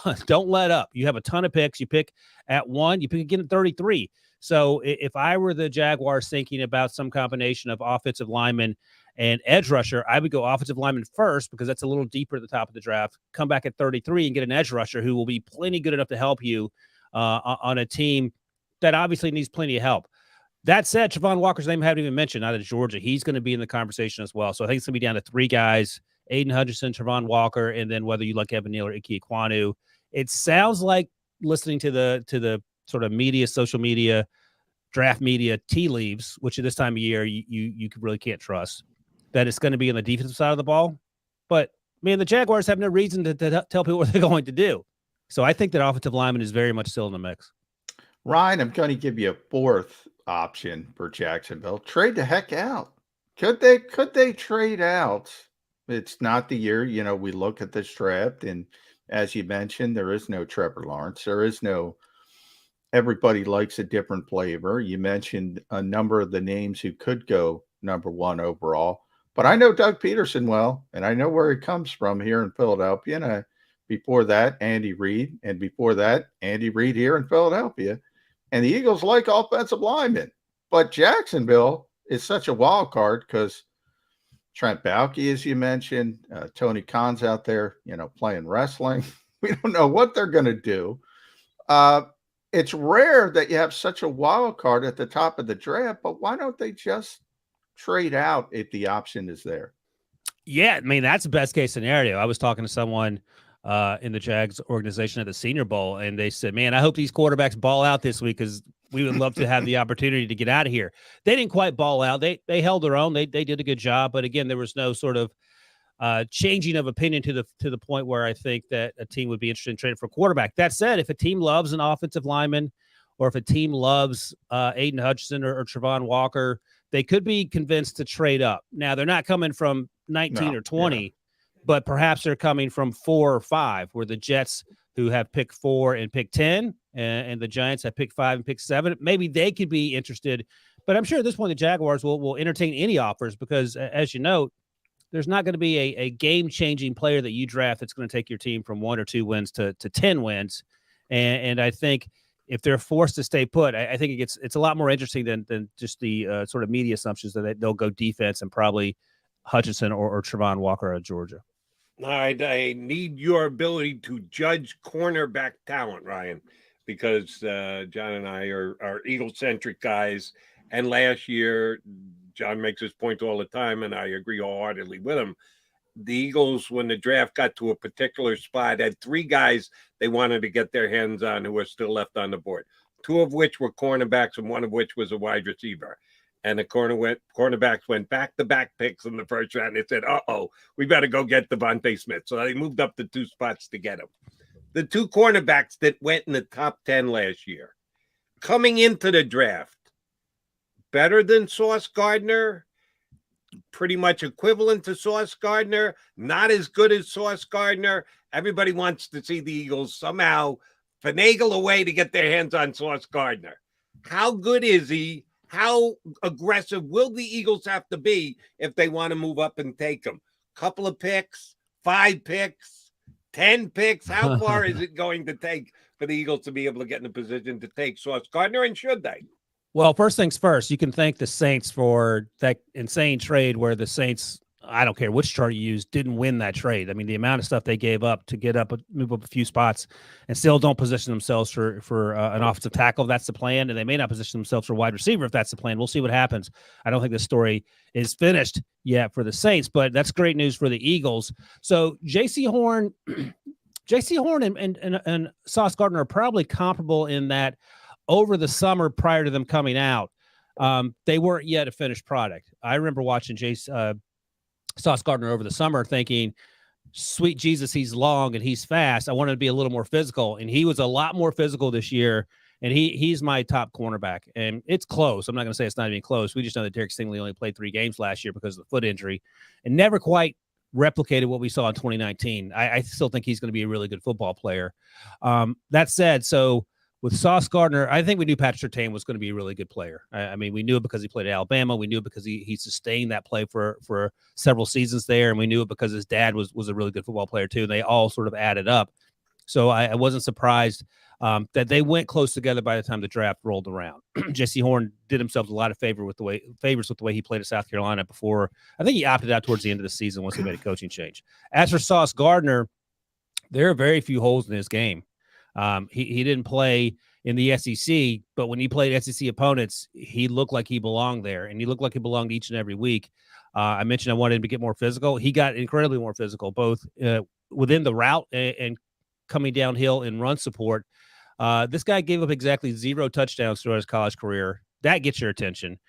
S11: let up. You have a ton of picks. You pick at 1, you pick again at 33. So if I were the Jaguars thinking about some combination of offensive lineman and edge rusher, I would go offensive lineman first because that's a little deeper at the top of the draft. Come back at 33 and get an edge rusher who will be plenty good enough to help you on a team that obviously needs plenty of help. That said, Travon Walker's name I haven't even mentioned out of Georgia. He's going to be in the conversation as well. So I think it's going to be down to 3 guys, Aiden Hutchinson, Travon Walker, and then whether you like Evan Neal or Ike Ekwonu. It sounds like listening to the sort of media, social media, draft media tea leaves, which at this time of year you really can't trust, that it's going to be on the defensive side of the ball. But, man, the Jaguars have no reason to tell people what they're going to do. So I think that offensive lineman is very much still in the mix.
S2: Ryan, I'm going to give you a fourth option for Jacksonville. Trade the heck out. Could they trade out? It's not the year, we look at this draft, and as you mentioned, there is no Trevor Lawrence. There is no, everybody likes a different flavor. You mentioned a number of the names who could go number 1 overall, But I know Doug Peterson well, and I know where he comes from here in Philadelphia. And before that, Andy Reid, and before that, Andy Reid here in Philadelphia. And the Eagles like offensive linemen. But Jacksonville is such a wild card because Trent Baalke, as you mentioned, Tony Khan's out there, playing wrestling. We don't know what they're going to do. It's rare that you have such a wild card at the top of the draft, but why don't they just trade out if the option is there?
S11: Yeah, I mean, that's the best case scenario. I was talking to someone in the Jags organization at the Senior Bowl, and they said, man, I hope these quarterbacks ball out this week because we would love to have the opportunity to get out of here. They didn't quite ball out. They held their own. They did a good job. But again, there was no sort of changing of opinion to the point where I think that a team would be interested in trading for a quarterback. That said, if a team loves an offensive lineman or if a team loves Aiden Hutchinson or Trevon Walker, they could be convinced to trade up. Now, they're not coming from 19 or 20, but perhaps they're coming from 4 or 5, where the Jets, who have pick 4 and pick 10, and the Giants have pick 5 and pick 7, maybe they could be interested. But I'm sure at this point the Jaguars will entertain any offers because, as you know, there's not going to be a game-changing player that you draft that's going to take your team from 1 or 2 wins to 10 wins. And I think if they're forced to stay put, I think it's a lot more interesting than just the sort of media assumptions that they'll go defense and probably Hutchinson or Trevon Walker out of Georgia.
S1: I need your ability to judge cornerback talent, Ryan, because John and I are Eagle-centric guys. And last year, John makes his point all the time, and I agree wholeheartedly with him. The Eagles, when the draft got to a particular spot, had 3 guys they wanted to get their hands on who were still left on the board, 2 of which were cornerbacks and 1 of which was a wide receiver. And the cornerbacks went back-to-back picks in the first round. They said, we better go get Devontae Smith. So they moved up the 2 spots to get him. The 2 cornerbacks that went in the top 10 last year, coming into the draft, better than Sauce Gardner, pretty much equivalent to Sauce Gardner, not as good as Sauce Gardner. Everybody wants to see the Eagles somehow finagle a way to get their hands on Sauce Gardner. How good is he? How aggressive will the Eagles have to be if they want to move up and take him? Couple of picks, 5 picks, 10 picks. How far is it going to take for the Eagles to be able to get in a position to take Sauce Gardner, and should they?
S11: Well, first things first, you can thank the Saints for that insane trade where the Saints, I don't care which chart you use, didn't win that trade. I mean, the amount of stuff they gave up to get up, move up a few spots, and still don't position themselves for an offensive tackle if that's the plan, and they may not position themselves for wide receiver if that's the plan. We'll see what happens. I don't think the story is finished yet for the Saints, but that's great news for the Eagles. So J.C. Horn and Sauce Gardner are probably comparable in that over the summer prior to them coming out, they weren't yet a finished product. I remember watching Sauce Gardner over the summer thinking, sweet Jesus, he's long and he's fast. I wanted to be a little more physical, and he was a lot more physical this year, and he's my top cornerback. And it's close. I'm not going to say it's not even close. We just know that Derek Stingley only played 3 games last year because of the foot injury and never quite replicated what we saw in 2019. I still think he's going to be a really good football player. That said, so with Sauce Gardner, I think we knew Patrick Surtain was going to be a really good player. I mean, we knew it because he played at Alabama. We knew it because he sustained that play for several seasons there, and we knew it because his dad was a really good football player too. They all sort of added up. So I wasn't surprised that they went close together by the time the draft rolled around. J.C. Horn did himself a lot of favors with the way he played at South Carolina before. I think he opted out towards the end of the season once he made a coaching change. As for Sauce Gardner, there are very few holes in his game. He didn't play in the SEC, but when he played SEC opponents, he looked like he belonged there, and he looked like he belonged each and every week. I mentioned I wanted him to get more physical. He got incredibly more physical, both within the route and coming downhill in run support. This guy gave up exactly 0 touchdowns throughout his college career. That gets your attention.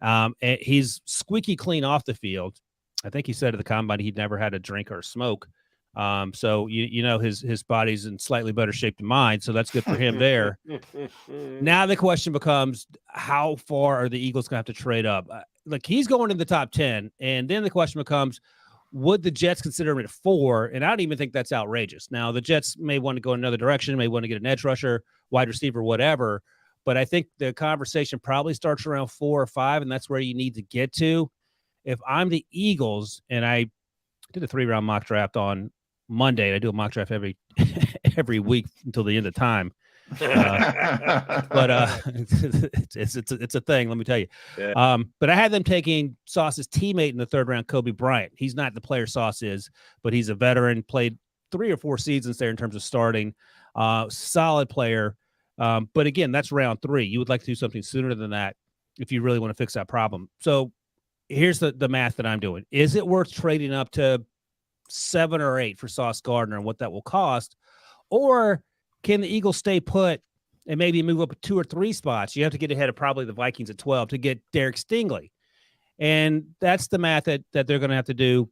S11: And he's squeaky clean off the field. I think he said at the combine he'd never had a drink or a smoke. So you know his body's in slightly better shape than mine, so that's good for him there. Now the question becomes, how far are the Eagles gonna have to trade up? Like, he's going in the top 10, and then the question becomes, would the Jets consider him at 4? And I don't even think that's outrageous. Now the Jets may want to go in another direction, may want to get an edge rusher, wide receiver, whatever. But I think the conversation probably starts around 4 or 5, and that's where you need to get to. if I'm the Eagles and I did a 3-round mock draft on Monday, I do a mock draft every week until the end of time. But it's a thing, let me tell you.
S1: Yeah.
S11: But I had them taking Sauce's teammate in the 3rd round, Kobe Bryant. He's not the player Sauce is, but he's a veteran, played 3 or 4 seasons there in terms of starting. Solid player. But again, that's round 3. You would like to do something sooner than that if you really want to fix that problem. So here's the math that I'm doing. Is it worth trading up to 7 or 8 for Sauce Gardner and what that will cost? Or can the Eagles stay put and maybe move up 2 or 3 spots? You have to get ahead of probably the Vikings at 12 to get Derek Stingley. And that's the math that they're going to have to do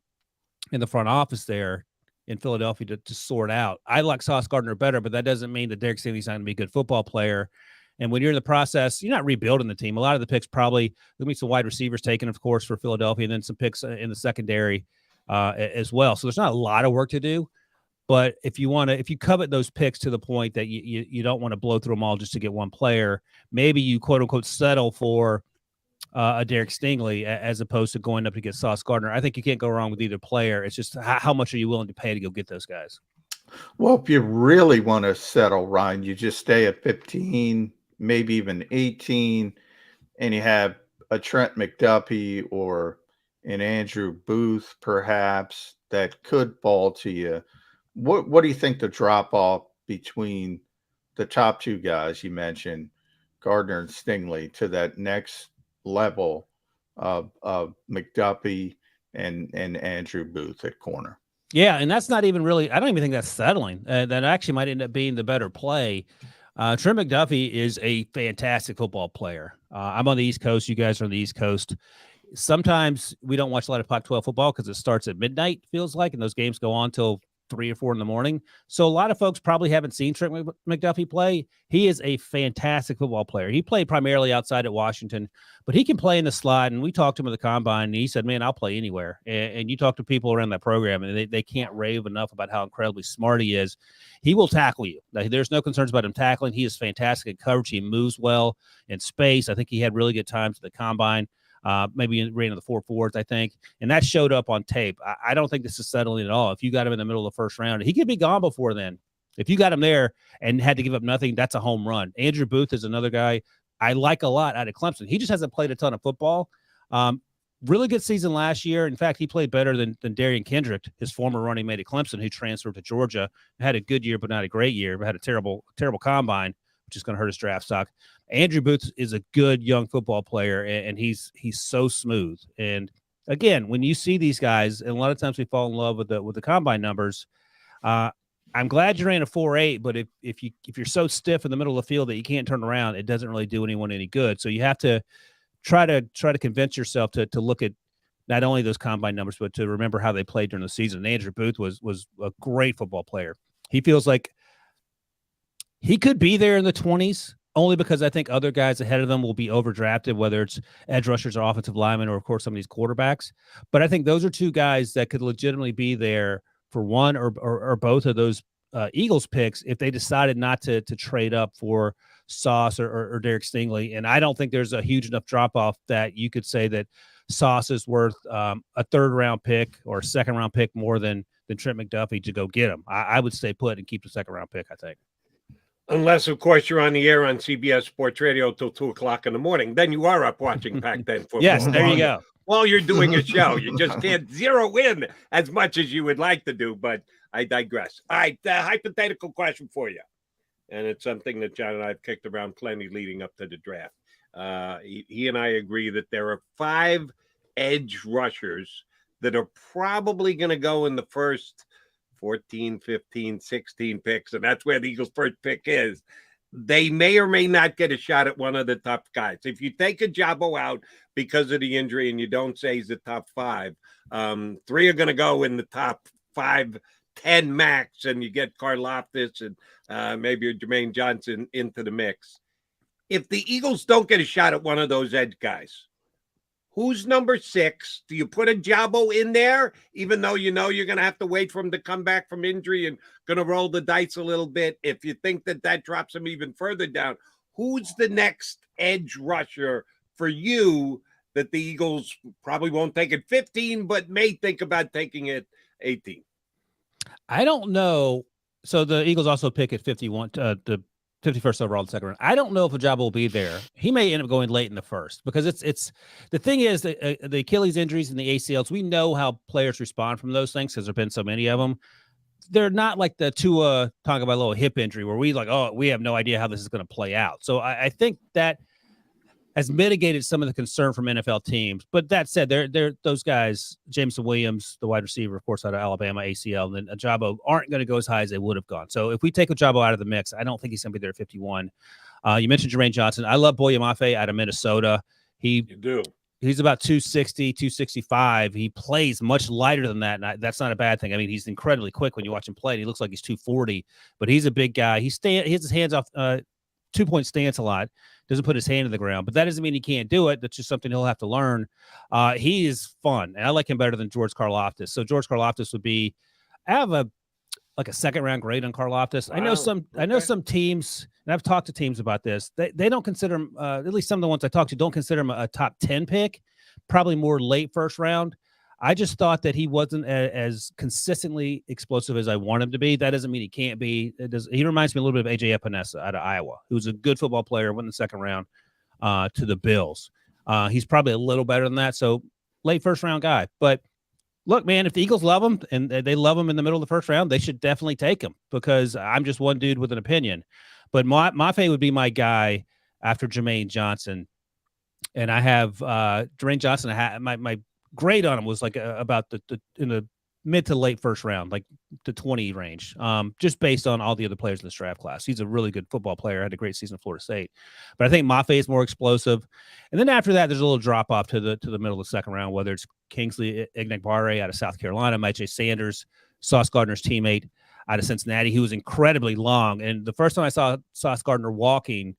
S11: in the front office there in Philadelphia to sort out. I like Sauce Gardner better, but that doesn't mean that Derek Stingley's not going to be a good football player. And when you're in the process, you're not rebuilding the team. A lot of the picks probably, there'll be some wide receivers taken, of course, for Philadelphia, and then some picks in the secondary as well. So there's not a lot of work to do. But if you covet those picks to the point that you don't want to blow through them all just to get one player, maybe you quote unquote settle for a Derek Stingley as opposed to going up to get Sauce Gardner. I think you can't go wrong with either player. It's just how much are you willing to pay to go get those guys?
S2: Well, if you really want to settle, Ryan, you just stay at 15, maybe even 18, and you have a Trent McDuffie or an Andrew Booth, perhaps, that could fall to you. What do you think the drop off between the top 2 guys you mentioned, Gardner and Stingley, to that next level of McDuffie and Andrew Booth at corner?
S11: Yeah, and that's not even really, I don't even think that's settling. That actually might end up being the better play. Trent McDuffie is a fantastic football player. I'm on the East Coast. You guys are on the East Coast. Sometimes we don't watch a lot of Pac-12 football because it starts at midnight, feels like, and those games go on till 3 or 4 in the morning. So a lot of folks probably haven't seen Trent McDuffie play. He is a fantastic football player. He played primarily outside at Washington, but he can play in the slot. And we talked to him at the combine, and he said, man, I'll play anywhere. And you talk to people around that program, and they can't rave enough about how incredibly smart he is. He will tackle you. There's no concerns about him tackling. He is fantastic in coverage. He moves well in space. I think he had really good times at the combine. Maybe ran in the 4.4s, I think. And that showed up on tape. I don't think this is settling at all. If you got him in the middle of the 1st round, he could be gone before then. If you got him there and had to give up nothing, that's a home run. Andrew Booth is another guy I like a lot out of Clemson. He just hasn't played a ton of football. Really good season last year. In fact, he played better than Darian Kendrick, his former running mate at Clemson, who transferred to Georgia. Had a good year, but not a great year. But had a terrible combine, which is going to hurt his draft stock. Andrew Booth is a good young football player, and he's so smooth. And again, when you see these guys, and a lot of times we fall in love with the combine numbers. I'm glad you ran a 4.8, but if you're so stiff in the middle of the field that you can't turn around, it doesn't really do anyone any good. So you have to try to convince yourself to look at not only those combine numbers, but to remember how they played during the season. And Andrew Booth was a great football player. He feels like he could be there in the 20s. Only because I think other guys ahead of them will be overdrafted, whether it's edge rushers or offensive linemen or, of course, some of these quarterbacks. But I think those are 2 guys that could legitimately be there for one or both of those Eagles picks if they decided not to trade up for Sauce or Derek Stingley. And I don't think there's a huge enough drop-off that you could say that Sauce is worth a 3rd-round pick or a 2nd-round pick more than Trent McDuffie to go get him. I would stay put and keep the 2nd-round pick, I think.
S1: Unless, of course, you're on the air on CBS Sports Radio till 2 o'clock in the morning. Then you are up watching Pac-10 football.
S11: Yes, there you go.
S1: While you're doing a show, you just can't zero in as much as you would like to do, but I digress. All right, hypothetical question for you. And it's something that John and I have kicked around plenty leading up to the draft. He and I agree that there are 5 edge rushers that are probably going to go in the first 14, 15, 16 picks, and that's where the Eagles' first pick is. They may or may not get a shot at one of the top guys. If you take a Jabbo out because of the injury and you don't say he's the top 5, 3 are going to go in the top 5, 10 max, and you get Karlaftis and maybe Jermaine Johnson into the mix. If the Eagles don't get a shot at one of those edge guys, who's number 6? Do you put a Jabbo in there, even though you know you're going to have to wait for him to come back from injury and going to roll the dice a little bit? If you think that drops him even further down, who's the next edge rusher for you that the Eagles probably won't take it 15, but may think about taking it 18?
S11: I don't know. So the Eagles also pick at 51, the 51st overall in the second round. I don't know if Ojabo will be there. He may end up going late in the first because it's the thing is the Achilles injuries and the ACLs. We know how players respond from those things because there've been so many of them. They're not like the Tua Tagovailoa hip injury where we we have no idea how this is going to play out. So I think that has mitigated some of the concern from NFL teams. But that said, they're those guys, Jameson Williams, the wide receiver, of course, out of Alabama, ACL, and then Ojabo aren't going to go as high as they would have gone. So if we take Ojabo out of the mix, I don't think he's going to be there at 51. You mentioned Jermaine Johnson. I love Boye Mafe out of Minnesota.
S1: You do.
S11: He's about 260, 265. He plays much lighter than that, and that's not a bad thing. I mean, he's incredibly quick when you watch him play. And he looks like he's 240, but he's a big guy. He hits his hands off 2-point stance a lot. Doesn't put his hand to the ground, but that doesn't mean he can't do it. That's just something he'll have to learn. He is fun, and I like him better than George Karlaftis. So George Karlaftis would be, I have a second round grade on Karlaftis. Wow. I know some teams, and I've talked to teams about this. They don't consider him, at least some of the ones I talked to, don't consider him a top 10 pick. Probably more late first round. I just thought that he wasn't as consistently explosive as I want him to be. That doesn't mean he can't be. He reminds me a little bit of AJ Epinesa out of Iowa, who's a good football player, went in the second round to the Bills. He's probably a little better than that. So late first round guy. But look, man, if the Eagles love him and they love him in the middle of the first round, they should definitely take him because I'm just one dude with an opinion. But Mafe would be my guy after Jermaine Johnson. And I have Jermaine Johnson. My grade on him was like about in the mid to late first round, like the 20 range, just based on all the other players in this draft class. He's a really good football player, had a great season at Florida State. But I think Mafe is more explosive. And then after that, there's a little drop off to the middle of the second round, whether it's Kingsley Enagbare out of South Carolina, Mike J. Sanders, Sauce Gardner's teammate out of Cincinnati. He was incredibly long. And the first time I saw Sauce Gardner walking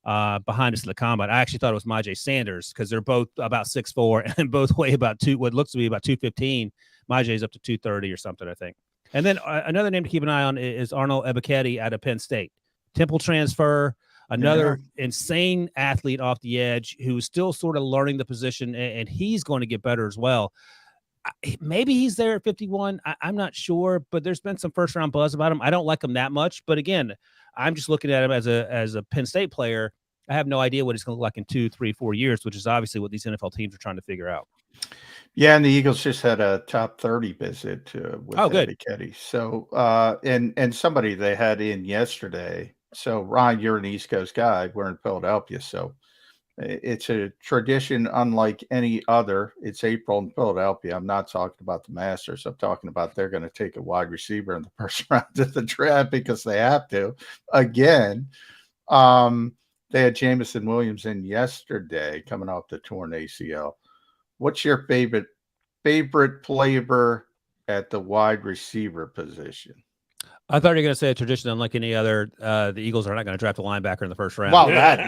S11: behind us in the combine, I actually thought it was Myjai Sanders because they're both about 6'4" and both weigh about what looks to be about 215. Myjai's up to 230 or something, I think. And then another name to keep an eye on is Arnold Ebiketie out of Penn State. Temple transfer, another insane athlete off the edge who is still sort of learning the position, and he's going to get better as well. Maybe he's there at 51. I'm not sure, but there's been some first round buzz about him. I don't like him that much, but again, I'm just looking at him as a Penn State player. I have no idea what he's going to look like in 2, 3, 4 years, which is obviously what these NFL teams are trying to figure out.
S2: Yeah, and the Eagles just had a top 30 visit with Ebiketie. So, and somebody they had in yesterday. So, Ryan, you're an East Coast guy. We're in Philadelphia, so it's a tradition unlike any other. It's April in Philadelphia. I'm not talking about the Masters. I'm talking about they're going to take a wide receiver in the first round of the draft because they have to. Again, they had Jameson Williams in yesterday coming off the torn ACL. What's your favorite flavor at the wide receiver position?
S11: I thought you were going to say a tradition unlike any other. The Eagles are not going to draft a linebacker in the first round.
S2: Well, that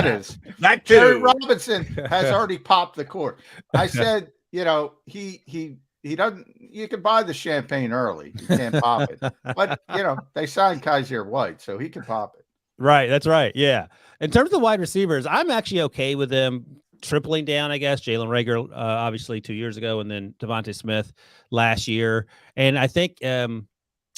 S2: is
S1: that too.
S2: Jerry Robinson has already popped the cork. I said, he doesn't. You can buy the champagne early. You can't pop it, but they signed Kaiser White, so he can pop it.
S11: Right, that's right. Yeah. In terms of the wide receivers, I'm actually okay with them tripling down, I guess. Jalen Reagor, obviously 2 years ago, and then Devontae Smith last year. And I think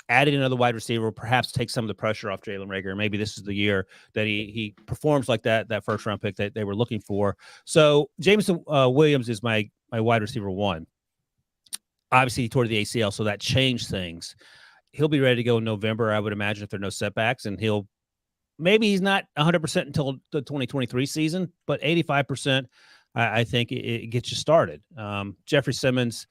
S11: adding another wide receiver will perhaps take some of the pressure off Jalen Reagor. Maybe this is the year that he performs like that first round pick that they were looking for. So Jameson Williams is my wide receiver one. Obviously, he tore the ACL, so that changed things. He'll be ready to go in November, I would imagine, if there are no setbacks, and maybe he's not 100% until the 2023 season, but 85%, I think it gets you started. Jeffrey Simmons,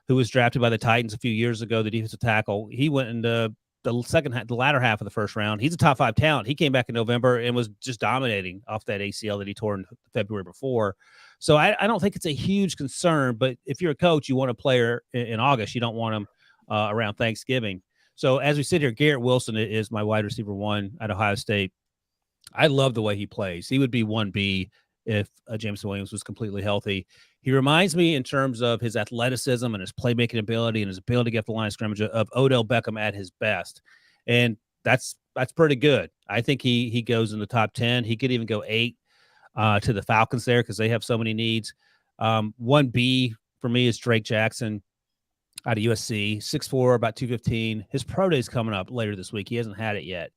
S11: who was drafted by the Titans a few years ago, the defensive tackle, he went into the latter half of the first round. He's a top 5 talent. He came back in November and was just dominating off that ACL that he tore in February before. So I don't think it's a huge concern, but if you're a coach, you want a player in August. You don't want him around Thanksgiving. So as we sit here, Garrett Wilson is my wide receiver one at Ohio State. I love the way he plays. He would be 1B if Jameson Williams was completely healthy. He reminds me in terms of his athleticism and his playmaking ability and his ability to get the line of scrimmage of Odell Beckham at his best. And that's pretty good. I think he goes in the top 10. He could even go 8. to the Falcons there because they have so many needs. 1B for me is Drake Jackson out of USC, 6'4", about 215. His pro day is coming up later this week. He hasn't had it yet.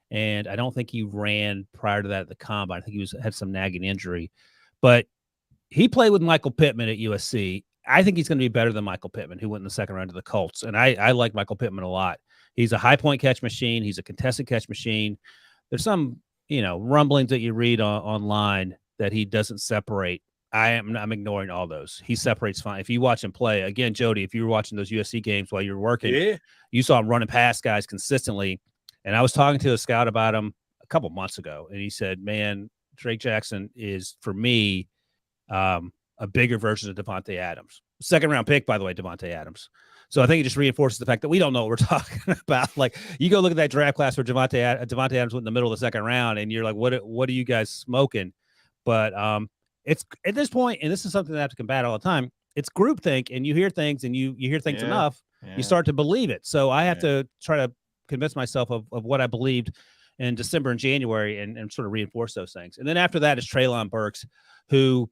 S11: And I don't think he ran prior to that at the combine. I think he had some nagging injury. But he played with Michael Pittman at USC. I think he's going to be better than Michael Pittman, who went in the second round to the Colts. And I like Michael Pittman a lot. He's a high-point catch machine. He's a contested catch machine. There's some, rumblings that you read online that he doesn't separate. I'm ignoring all those. He separates fine. If you watch him play, again, Jody, if you were watching those USC games while you were working, you saw him running past guys consistently. And I was talking to a scout about him a couple months ago, and he said, man, Drake Jackson is, for me, a bigger version of Devontae Adams. Second-round pick, by the way, Devontae Adams. So I think it just reinforces the fact that we don't know what we're talking about. Like, you go look at that draft class where Devontae Adams went in the middle of the second round, and you're like, what are you guys smoking? But it's at this point, and this is something that I have to combat all the time, it's groupthink, and you hear things, and you hear things enough, you start to believe it. So I have to try to convince myself of what I believed in December and January and sort of reinforce those things. And then after that is Treylon Burks, who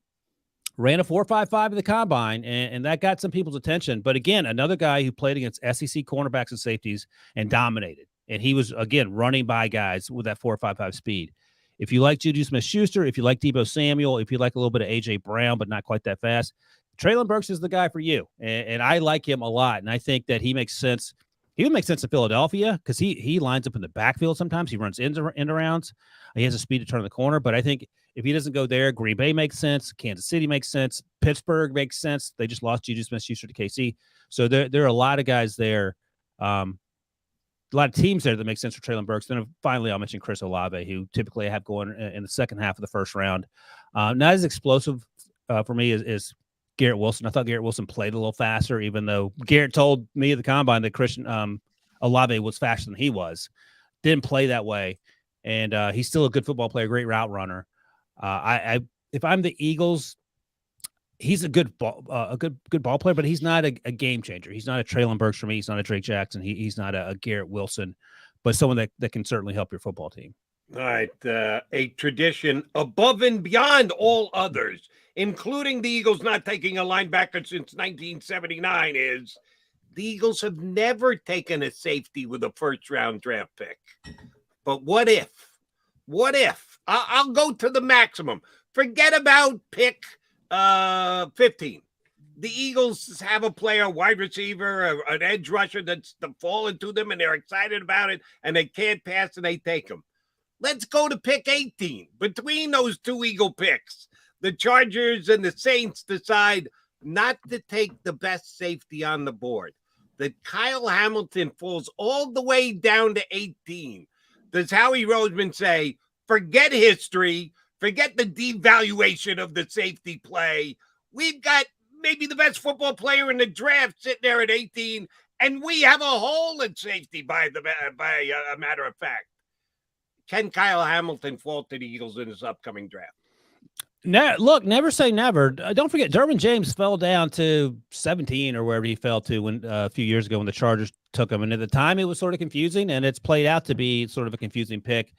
S11: ran a 4.55 at the combine, and that got some people's attention. But again, another guy who played against SEC cornerbacks and safeties and dominated. And he was, again, running by guys with that 4.55 speed. If you like Juju Smith-Schuster, if you like Deebo Samuel, if you like a little bit of A.J. Brown, but not quite that fast, Treylon Burks is the guy for you. And I like him a lot. And I think that he makes sense. He would make sense in Philadelphia because he lines up in the backfield sometimes. He runs end arounds. He has a speed to turn the corner. But I think if he doesn't go there, Green Bay makes sense. Kansas City makes sense. Pittsburgh makes sense. They just lost Juju Smith-Schuster to KC. So there are a lot of guys there, a lot of teams there that make sense for Treylon Burks. Then finally, I'll mention Chris Olave, who typically I have going in the second half of the first round. Not as explosive for me as Garrett Wilson. I thought Garrett Wilson played a little faster, even though Garrett told me at the combine that Christian Olave was faster than he was. Didn't play that way, and he's still a good football player, great route runner. If I'm the Eagles, he's a good ball player, but he's not a game changer. He's not a Treylon Burks for me. He's not a Drake Jackson. He's not a Garrett Wilson, but someone that can certainly help your football team.
S1: All right. A tradition above and beyond all others, including the Eagles not taking a linebacker since 1979, is the Eagles have never taken a safety with a first-round draft pick. But what if? What if? I'll go to the maximum. Forget about pick 15. The Eagles have a player, wide receiver, an edge rusher that's fallen to them, and they're excited about it, and they can't pass, and they take him. Let's go to pick 18. Between those two Eagle picks, the Chargers and the Saints decide not to take the best safety on the board. That Kyle Hamilton falls all the way down to 18. Does Howie Roseman say, forget history, forget the devaluation of the safety play. We've got maybe the best football player in the draft sitting there at 18, and we have a hole in safety by a matter of fact. Can Kyle Hamilton fall to the Eagles in this upcoming draft?
S11: Look, never say never. Don't forget, Derwin James fell down to 17 or wherever he fell to when a few years ago when the Chargers took him. And at the time, it was sort of confusing, and it's played out to be sort of a confusing pick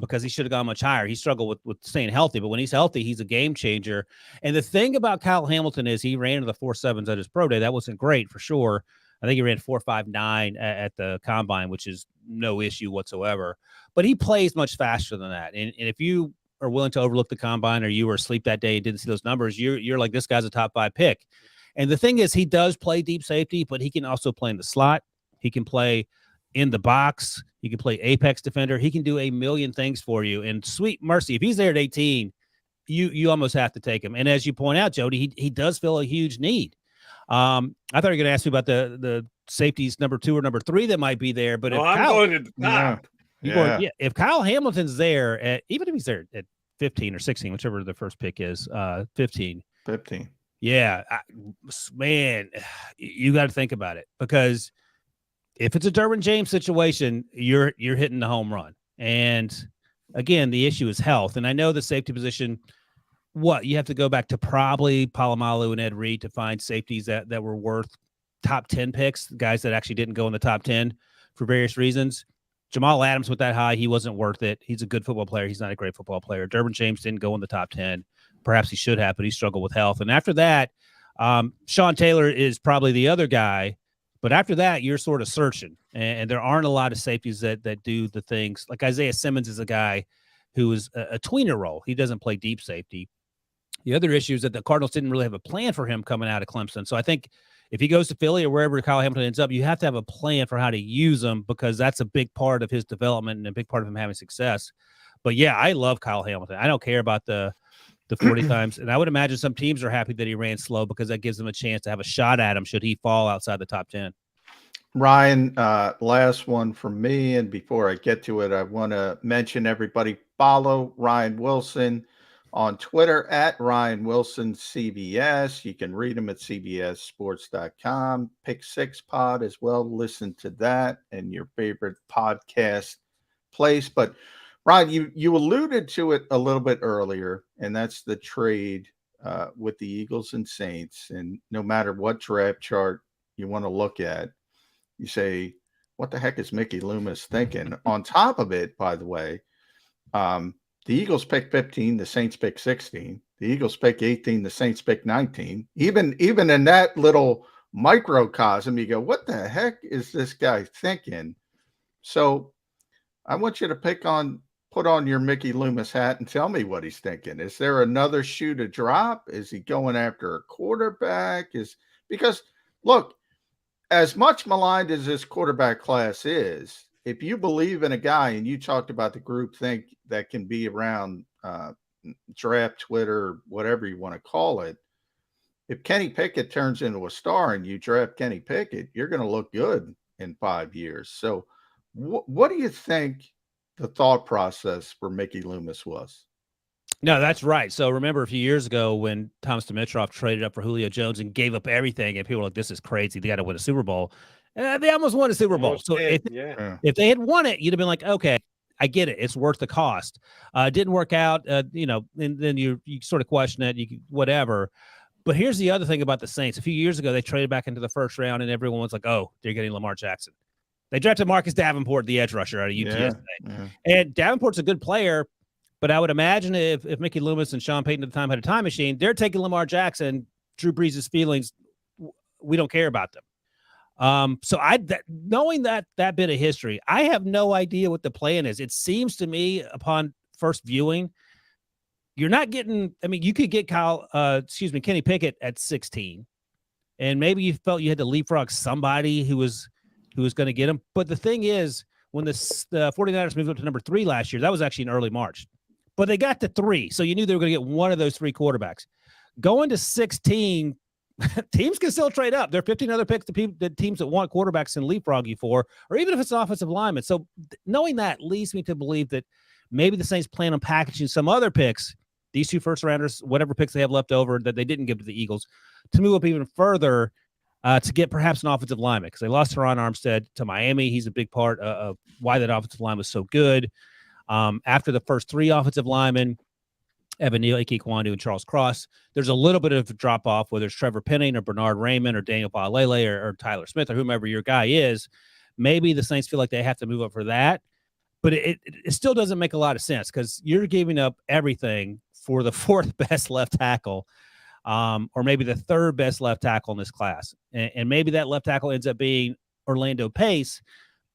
S11: because he should have gone much higher. He struggled with staying healthy, but when he's healthy, he's a game changer. And the thing about Kyle Hamilton is he ran into the 4.7s at his pro day. That wasn't great for sure. I think he ran 4.59 at the combine, which is no issue whatsoever. But he plays much faster than that. And if you are willing to overlook the combine or you were asleep that day and didn't see those numbers, you're like, this guy's a top 5 pick. And the thing is, he does play deep safety, but he can also play in the slot. He can play in the box. He can play apex defender. He can do a million things for you. And sweet mercy, if he's there at 18, you almost have to take him. And as you point out, Jody, he does fill a huge need. I thought you were going to ask me about the safeties number 2 or number 3 that might be there, but
S1: I'm going to the top.
S11: If Kyle Hamilton's there even if he's there at 15 or 16, whichever the first pick is, 15. Yeah, man, you got to think about it, because if it's a Derwin James situation, you're hitting the home run. And again, the issue is health. And I know the safety position, you have to go back to probably Polamalu and Ed Reed to find safeties that were worth top 10 picks, guys that actually didn't go in the top 10 for various reasons. Jamal Adams went that high. He wasn't worth it. He's a good football player. He's not a great football player. Derwin James didn't go in the top 10. Perhaps he should have, but he struggled with health. And after that, Sean Taylor is probably the other guy. But after that, you're sort of searching. And there aren't a lot of safeties that do the things. Like Isaiah Simmons is a guy who is a tweener role. He doesn't play deep safety. The other issue is that the Cardinals didn't really have a plan for him coming out of Clemson. So I think if he goes to Philly or wherever Kyle Hamilton ends up, you have to have a plan for how to use him, because that's a big part of his development and a big part of him having success. But yeah, I love Kyle Hamilton. I don't care about the 40 times. And I would imagine some teams are happy that he ran slow, because that gives them a chance to have a shot at him should he fall outside the top 10.
S2: Ryan, last one from me. And before I get to it, I want to mention everybody follow Ryan Wilson on Twitter at Ryan Wilson CBS. You can read him at cbssports.com. Pick Six Pod as well. Listen to that and your favorite podcast place. But Ryan, you alluded to it a little bit earlier, and that's the trade with the Eagles and Saints. And no matter what draft chart you want to look at, you say, what the heck is Mickey Loomis thinking? On top of it, by the way, the Eagles pick 15, the Saints pick 16. The Eagles pick 18, the Saints pick 19. Even in that little microcosm, you go, what the heck is this guy thinking? So I want you to put on your Mickey Loomis hat and tell me what he's thinking. Is there another shoe to drop? Is he going after a quarterback? Because look, as much maligned as this quarterback class is, if you believe in a guy, and you talked about the group think that can be around draft Twitter, whatever you want to call it, if Kenny Pickett turns into a star and you draft Kenny Pickett, you're going to look good in 5 years. So what do you think the thought process for Mickey Loomis was?
S11: No, that's right. So remember a few years ago when Thomas Dimitroff traded up for Julio Jones and gave up everything, and people were like, this is crazy. They got to win a Super Bowl. They almost won a Super Bowl. So if they had won it, you'd have been like, okay, I get it. It's worth the cost. It didn't work out, and then you sort of question it, whatever. But here's the other thing about the Saints. A few years ago, they traded back into the first round, and everyone was like, oh, they're getting Lamar Jackson. They drafted Marcus Davenport, the edge rusher out of UTSA. Yeah. And Davenport's a good player, but I would imagine if Mickey Loomis and Sean Payton at the time had a time machine, they're taking Lamar Jackson, Drew Brees' feelings. We don't care about them. So knowing that bit of history, I have no idea what the plan is. It seems to me upon first viewing, you're not getting, you could get Kenny Pickett at 16, and maybe you felt you had to leapfrog somebody who was going to get him. But the thing is, when the 49ers moved up to number 3 last year, that was actually in early March, but they got to 3. So you knew they were going to get one of those 3 quarterbacks. Going to 16, teams can still trade up. There are 15 other picks that teams that want quarterbacks can leapfrog you for, or even if it's an offensive lineman. So knowing that leads me to believe that maybe the Saints plan on packaging some other picks, these 2 first rounders, whatever picks they have left over that they didn't give to the Eagles, to move up even further to get perhaps an offensive lineman, because they lost Teron Armstead to Miami. He's a big part of why that offensive line was so good. After the first 3 offensive linemen, Evan Neal, Ike Kwandu, and Charles Cross, there's a little bit of a drop-off, whether it's Trevor Penning or Bernard Raymond or Daniel Baalele or Tyler Smith or whomever your guy is. Maybe the Saints feel like they have to move up for that, but it still doesn't make a lot of sense, because you're giving up everything for the 4th best left tackle, or maybe the 3rd best left tackle in this class. And maybe that left tackle ends up being Orlando Pace,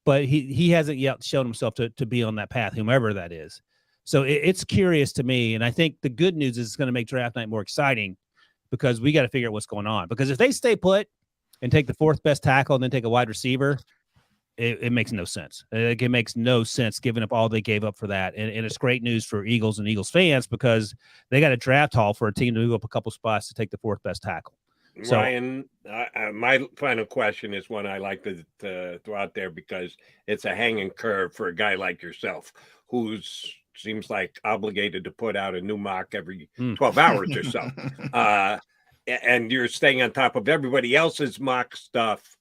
S11: but he hasn't yet shown himself to be on that path, whomever that is. So it's curious to me, and I think the good news is it's going to make draft night more exciting, because we got to figure out what's going on. Because if they stay put and take the 4th best tackle and then take a wide receiver, it makes no sense. It makes no sense giving up all they gave up for that. And it's great news for Eagles and Eagles fans, because they got a draft haul for a team to move up a couple spots to take the 4th best tackle. So,
S1: Ryan, my final question is one I like to throw out there, because it's a hanging curve for a guy like yourself, who's seems like obligated to put out a new mock every 12 hours or so. And you're staying on top of everybody else's mock stuff.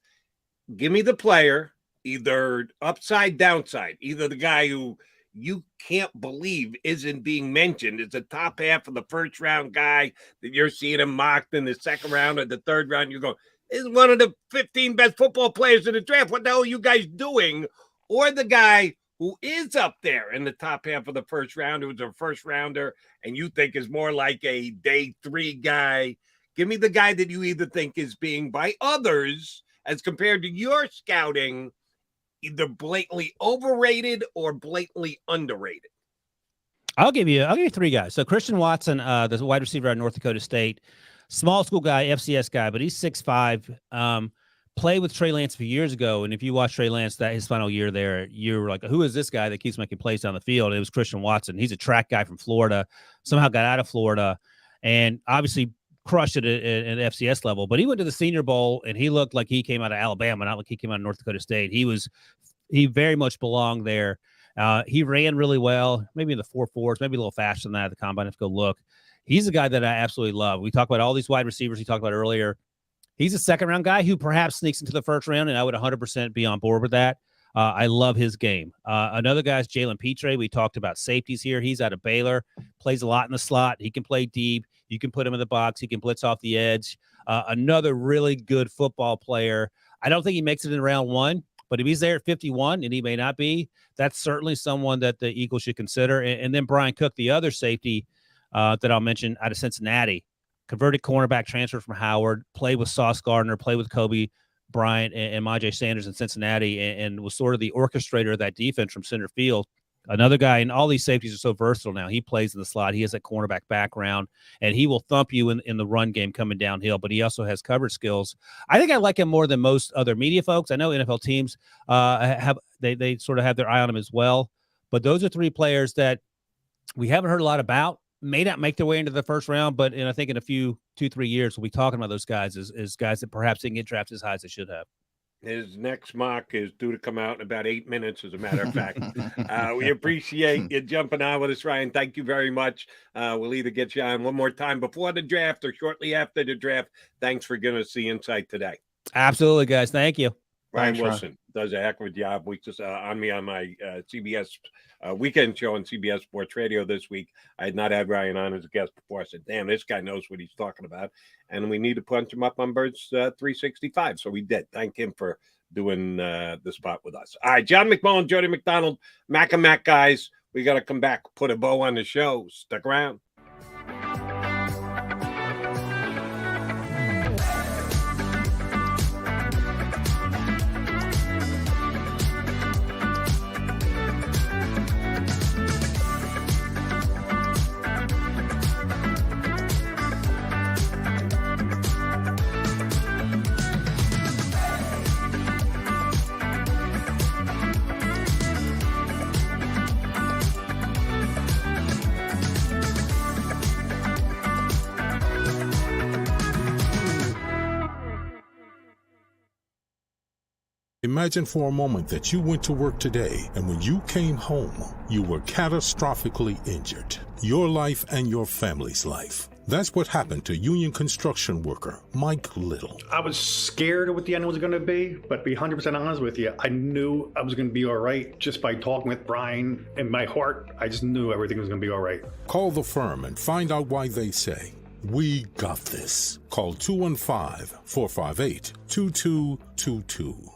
S1: Give me the player, either upside, downside, either the guy who you can't believe isn't being mentioned as the top half of the first round guy that you're seeing him mocked in the 2nd round or the 3rd round. You're going, this is one of the 15 best football players in the draft. What the hell are you guys doing? Or the guy who is up there in the top half of the first round, who's a first rounder, and you think is more like a day 3 guy. Give me the guy that you either think is being by others, as compared to your scouting, either blatantly overrated or blatantly underrated.
S11: I'll give you 3 guys. So Christian Watson, the wide receiver at North Dakota State, small school guy, FCS guy, but he's 6'5". Played with Trey Lance a few years ago, and if you watch Trey Lance his final year there, you're like, who is this guy that keeps making plays down the field? And it was Christian Watson. He's a track guy from Florida, somehow got out of Florida, and obviously crushed it at FCS level. But he went to the Senior Bowl, and he looked like he came out of Alabama, not like he came out of North Dakota State. He very much belonged there. He ran really well, maybe in the 4.4s, maybe a little faster than that at the combine. If you go look, he's a guy that I absolutely love. We talk about all these wide receivers we talked about earlier. He's a second-round guy who perhaps sneaks into the first round, and I would 100% be on board with that. I love his game. Another guy is Jalen Petre. We talked about safeties here. He's out of Baylor, plays a lot in the slot. He can play deep. You can put him in the box. He can blitz off the edge. Another really good football player. I don't think he makes it in round 1, but if he's there at 51, and he may not be, that's certainly someone that the Eagles should consider. And then Brian Cook, the other safety that I'll mention out of Cincinnati, converted cornerback, transfer from Howard, played with Sauce Gardner, played with Kobe Bryant and Myjai Sanders in Cincinnati, and was sort of the orchestrator of that defense from center field. Another guy, and all these safeties are so versatile now. He plays in the slot. He has that cornerback background, and he will thump you in the run game coming downhill, but he also has coverage skills. I think I like him more than most other media folks. I know NFL teams they sort of have their eye on him as well, but those are 3 players that we haven't heard a lot about. May not make their way into the first round, but I think in a few 2-3 years, we'll be talking about those guys as guys that perhaps didn't get drafted as high as they should have.
S1: His next mock is due to come out in about 8 minutes, as a matter of fact. We appreciate you jumping on with us, Ryan. Thank you very much. We'll either get you on one more time before the draft or shortly after the draft. Thanks for giving us the insight today.
S11: Absolutely, guys. Thank you.
S1: Ryan Wilson does a heck of a job. We just on my CBS weekend show on CBS Sports Radio this week. I had not had Ryan on as a guest before. I said, damn, this guy knows what he's talking about. And we need to punch him up on Birds 365. So we did. Thank him for doing the spot with us. All right, John McMullen, Jody McDonald, Mac and Mac guys. We got to come back, put a bow on the show. Stick around.
S3: Imagine for a moment that you went to work today, and when you came home, you were catastrophically injured. Your life and your family's life. That's what happened to union construction worker Mike Little.
S4: I was scared of what the end was going to be, but to be 100% honest with you, I knew I was going to be all right just by talking with Brian. In my heart, I just knew everything was going to be all right.
S3: Call the firm and find out why they say, "We got this." Call 215-458-2222.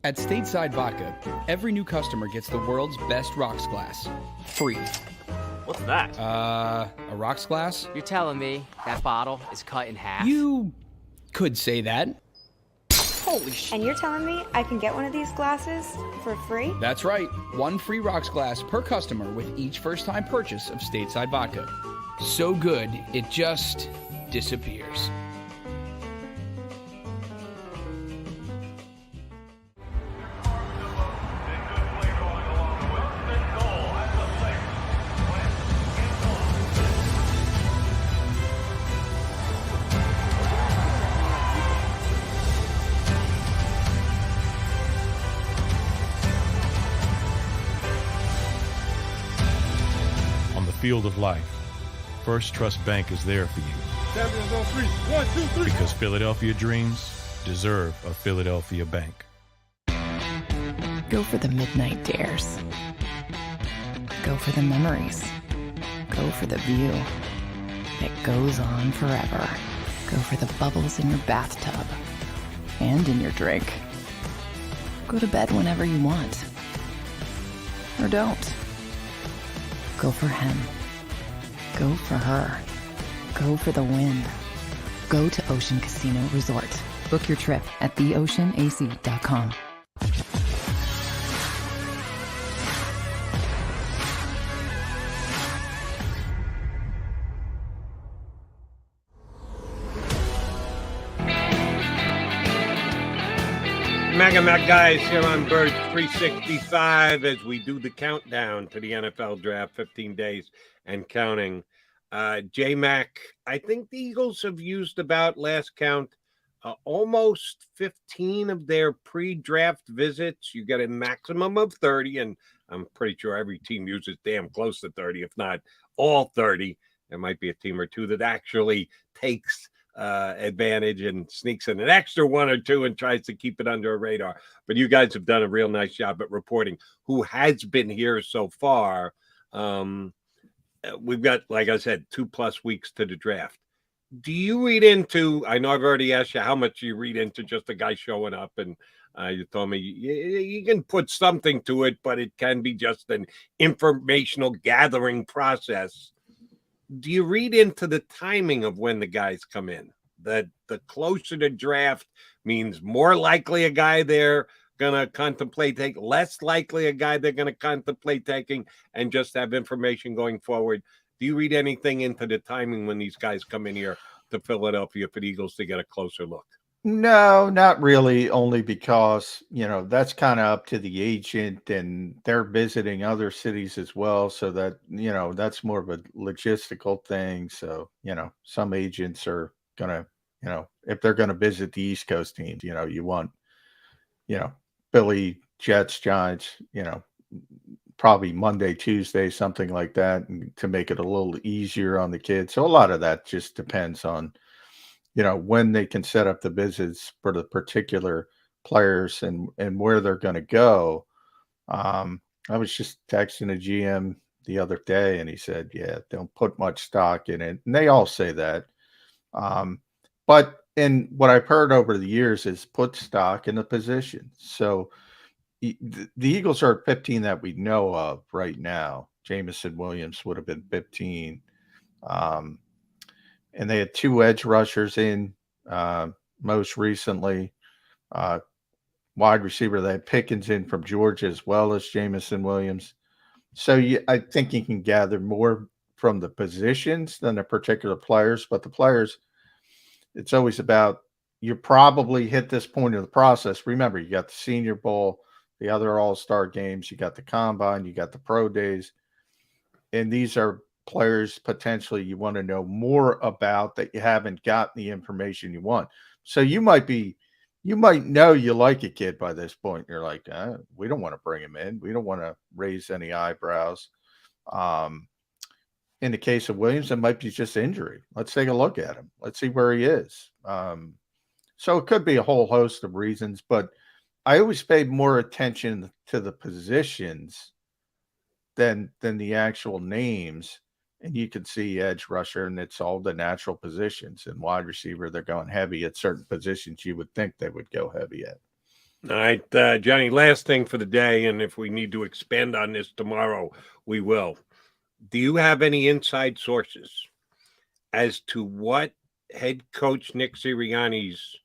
S5: At Stateside Vodka, every new customer gets the world's best rocks glass, free.
S6: What's that?
S5: A rocks glass?
S6: You're telling me that bottle is cut in half?
S5: You could say that.
S6: Holy shit.
S7: And you're telling me I can get one of these glasses for free?
S5: That's right. 1 free rocks glass per customer with each first-time purchase of Stateside Vodka. So good, it just disappears.
S8: Field of life, First Trust Bank is there for you.
S1: Champions on 3. 1, 2, 3.
S8: Because Philadelphia dreams deserve a Philadelphia bank.
S9: Go for the midnight dares. Go for the memories. Go for the view that goes on forever. Go for the bubbles in your bathtub and in your drink. Go to bed whenever you want. or don't. Go for him. Go for her. Go for the win. Go to Ocean Casino Resort. Book your trip at theoceanac.com.
S1: Mac guys here on Birds 365 as we do the countdown to the NFL draft, 15 days and counting. J-Mac, I think the Eagles have used about, last count, almost 15 of their pre-draft visits. You get a maximum of 30, and I'm pretty sure every team uses damn close to 30, if not all 30. There might be a team or two that actually takes advantage and sneaks in an extra one or two and tries to keep it under a radar. But you guys have done a real nice job at reporting who has been here so far. We've got, like I said, 2+ weeks to the draft. Do you read into, I know I've already asked you how much you read into just a guy showing up, and you told me you can put something to it, but it can be just an informational gathering process. Do you read into the timing of when the guys come in? That the closer to draft means more likely a guy they're going to contemplate taking, less likely a guy they're going to contemplate taking, and just have information going forward? Do you read anything into the timing when these guys come in here to Philadelphia for the Eagles to get a closer look?
S2: No, not really, only because, that's kind of up to the agent, and they're visiting other cities as well. So that, that's more of a logistical thing. So, some agents are going to, if they're going to visit the East Coast teams, you want, Philly, Jets, Giants, probably Monday, Tuesday, something like that, and to make it a little easier on the kids. So a lot of that just depends on, when they can set up the visits for the particular players and where they're going to go. I was just texting a GM the other day, and he said, yeah, don't put much stock in it. And they all say that. But in what I've heard over the years is put stock in the position. So the Eagles are at 15 that we know of right now. Jamison Williams would have been 15. And they had 2 edge rushers in most recently. Wide receiver, they had Pickens in from Georgia as well as Jamison Williams. So I think you can gather more from the positions than the particular players. But the players, it's always about, you probably hit this point of the process. Remember, you got the Senior Bowl, the other all-star games, you got the combine, you got the pro days. And these are players potentially you want to know more about that you haven't gotten the information you want. So you might know you like a kid by this point. You're like, we don't want to bring him in. We don't want to raise any eyebrows. In the case of Williams, it might be just injury. Let's take a look at him. Let's see where he is. So it could be a whole host of reasons, but I always paid more attention to the positions than the actual names. And you can see edge rusher, and it's all the natural positions. And wide receiver, they're going heavy at certain positions you would think they would go heavy at.
S1: All right, Johnny, last thing for the day, and if we need to expand on this tomorrow, we will. Do you have any inside sources as to what head coach Nick Sirianni's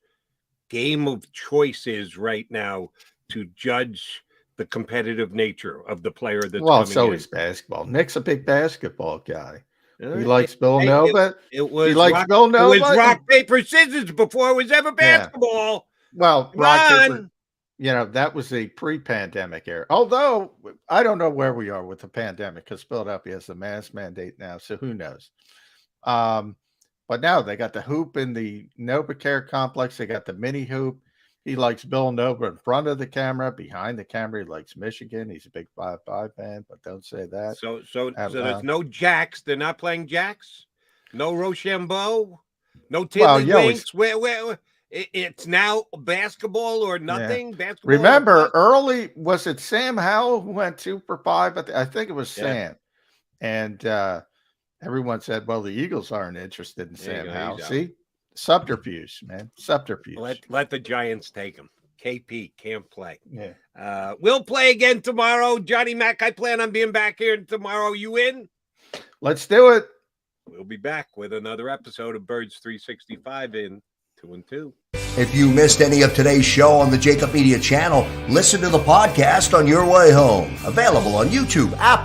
S1: game of choice is right now to judge the competitive nature of the player that's coming in?
S2: It's always basketball. Nick's a big basketball guy. He likes Villanova.
S1: He likes
S2: Villanova.
S1: It was rock, paper, scissors before it was ever basketball.
S2: Yeah. Well, rock, paper, that was a pre-pandemic era. Although I don't know where we are with the pandemic, because Philadelphia has a mask mandate now, so who knows? But now they got the hoop in the NovaCare complex. They got the mini hoop. He likes Villanova in front of the camera. Behind the camera, he likes Michigan. He's a big 5-5 fan, but don't say that.
S1: So there's no Jacks. They're not playing Jacks. No Rochambeau. No Tiddlywinks. Where it's now basketball or nothing. Yeah. Basketball.
S2: Remember, early, was it Sam Howell who went 2 for 5? I think it was Sam. And everyone said, well, the Eagles aren't interested in Sam Howell. See? Subterfuge, man. Subterfuge.
S1: Let the Giants take him. KP can't play.
S2: Yeah.
S1: We'll play again tomorrow. Johnny Mac, I plan on being back here tomorrow. You in?
S2: Let's do it.
S1: We'll be back with another episode of Birds 365 in 2 and 2.
S12: If you missed any of today's show on the JAKIB Media channel, listen to the podcast on your way home. Available on YouTube, Apple,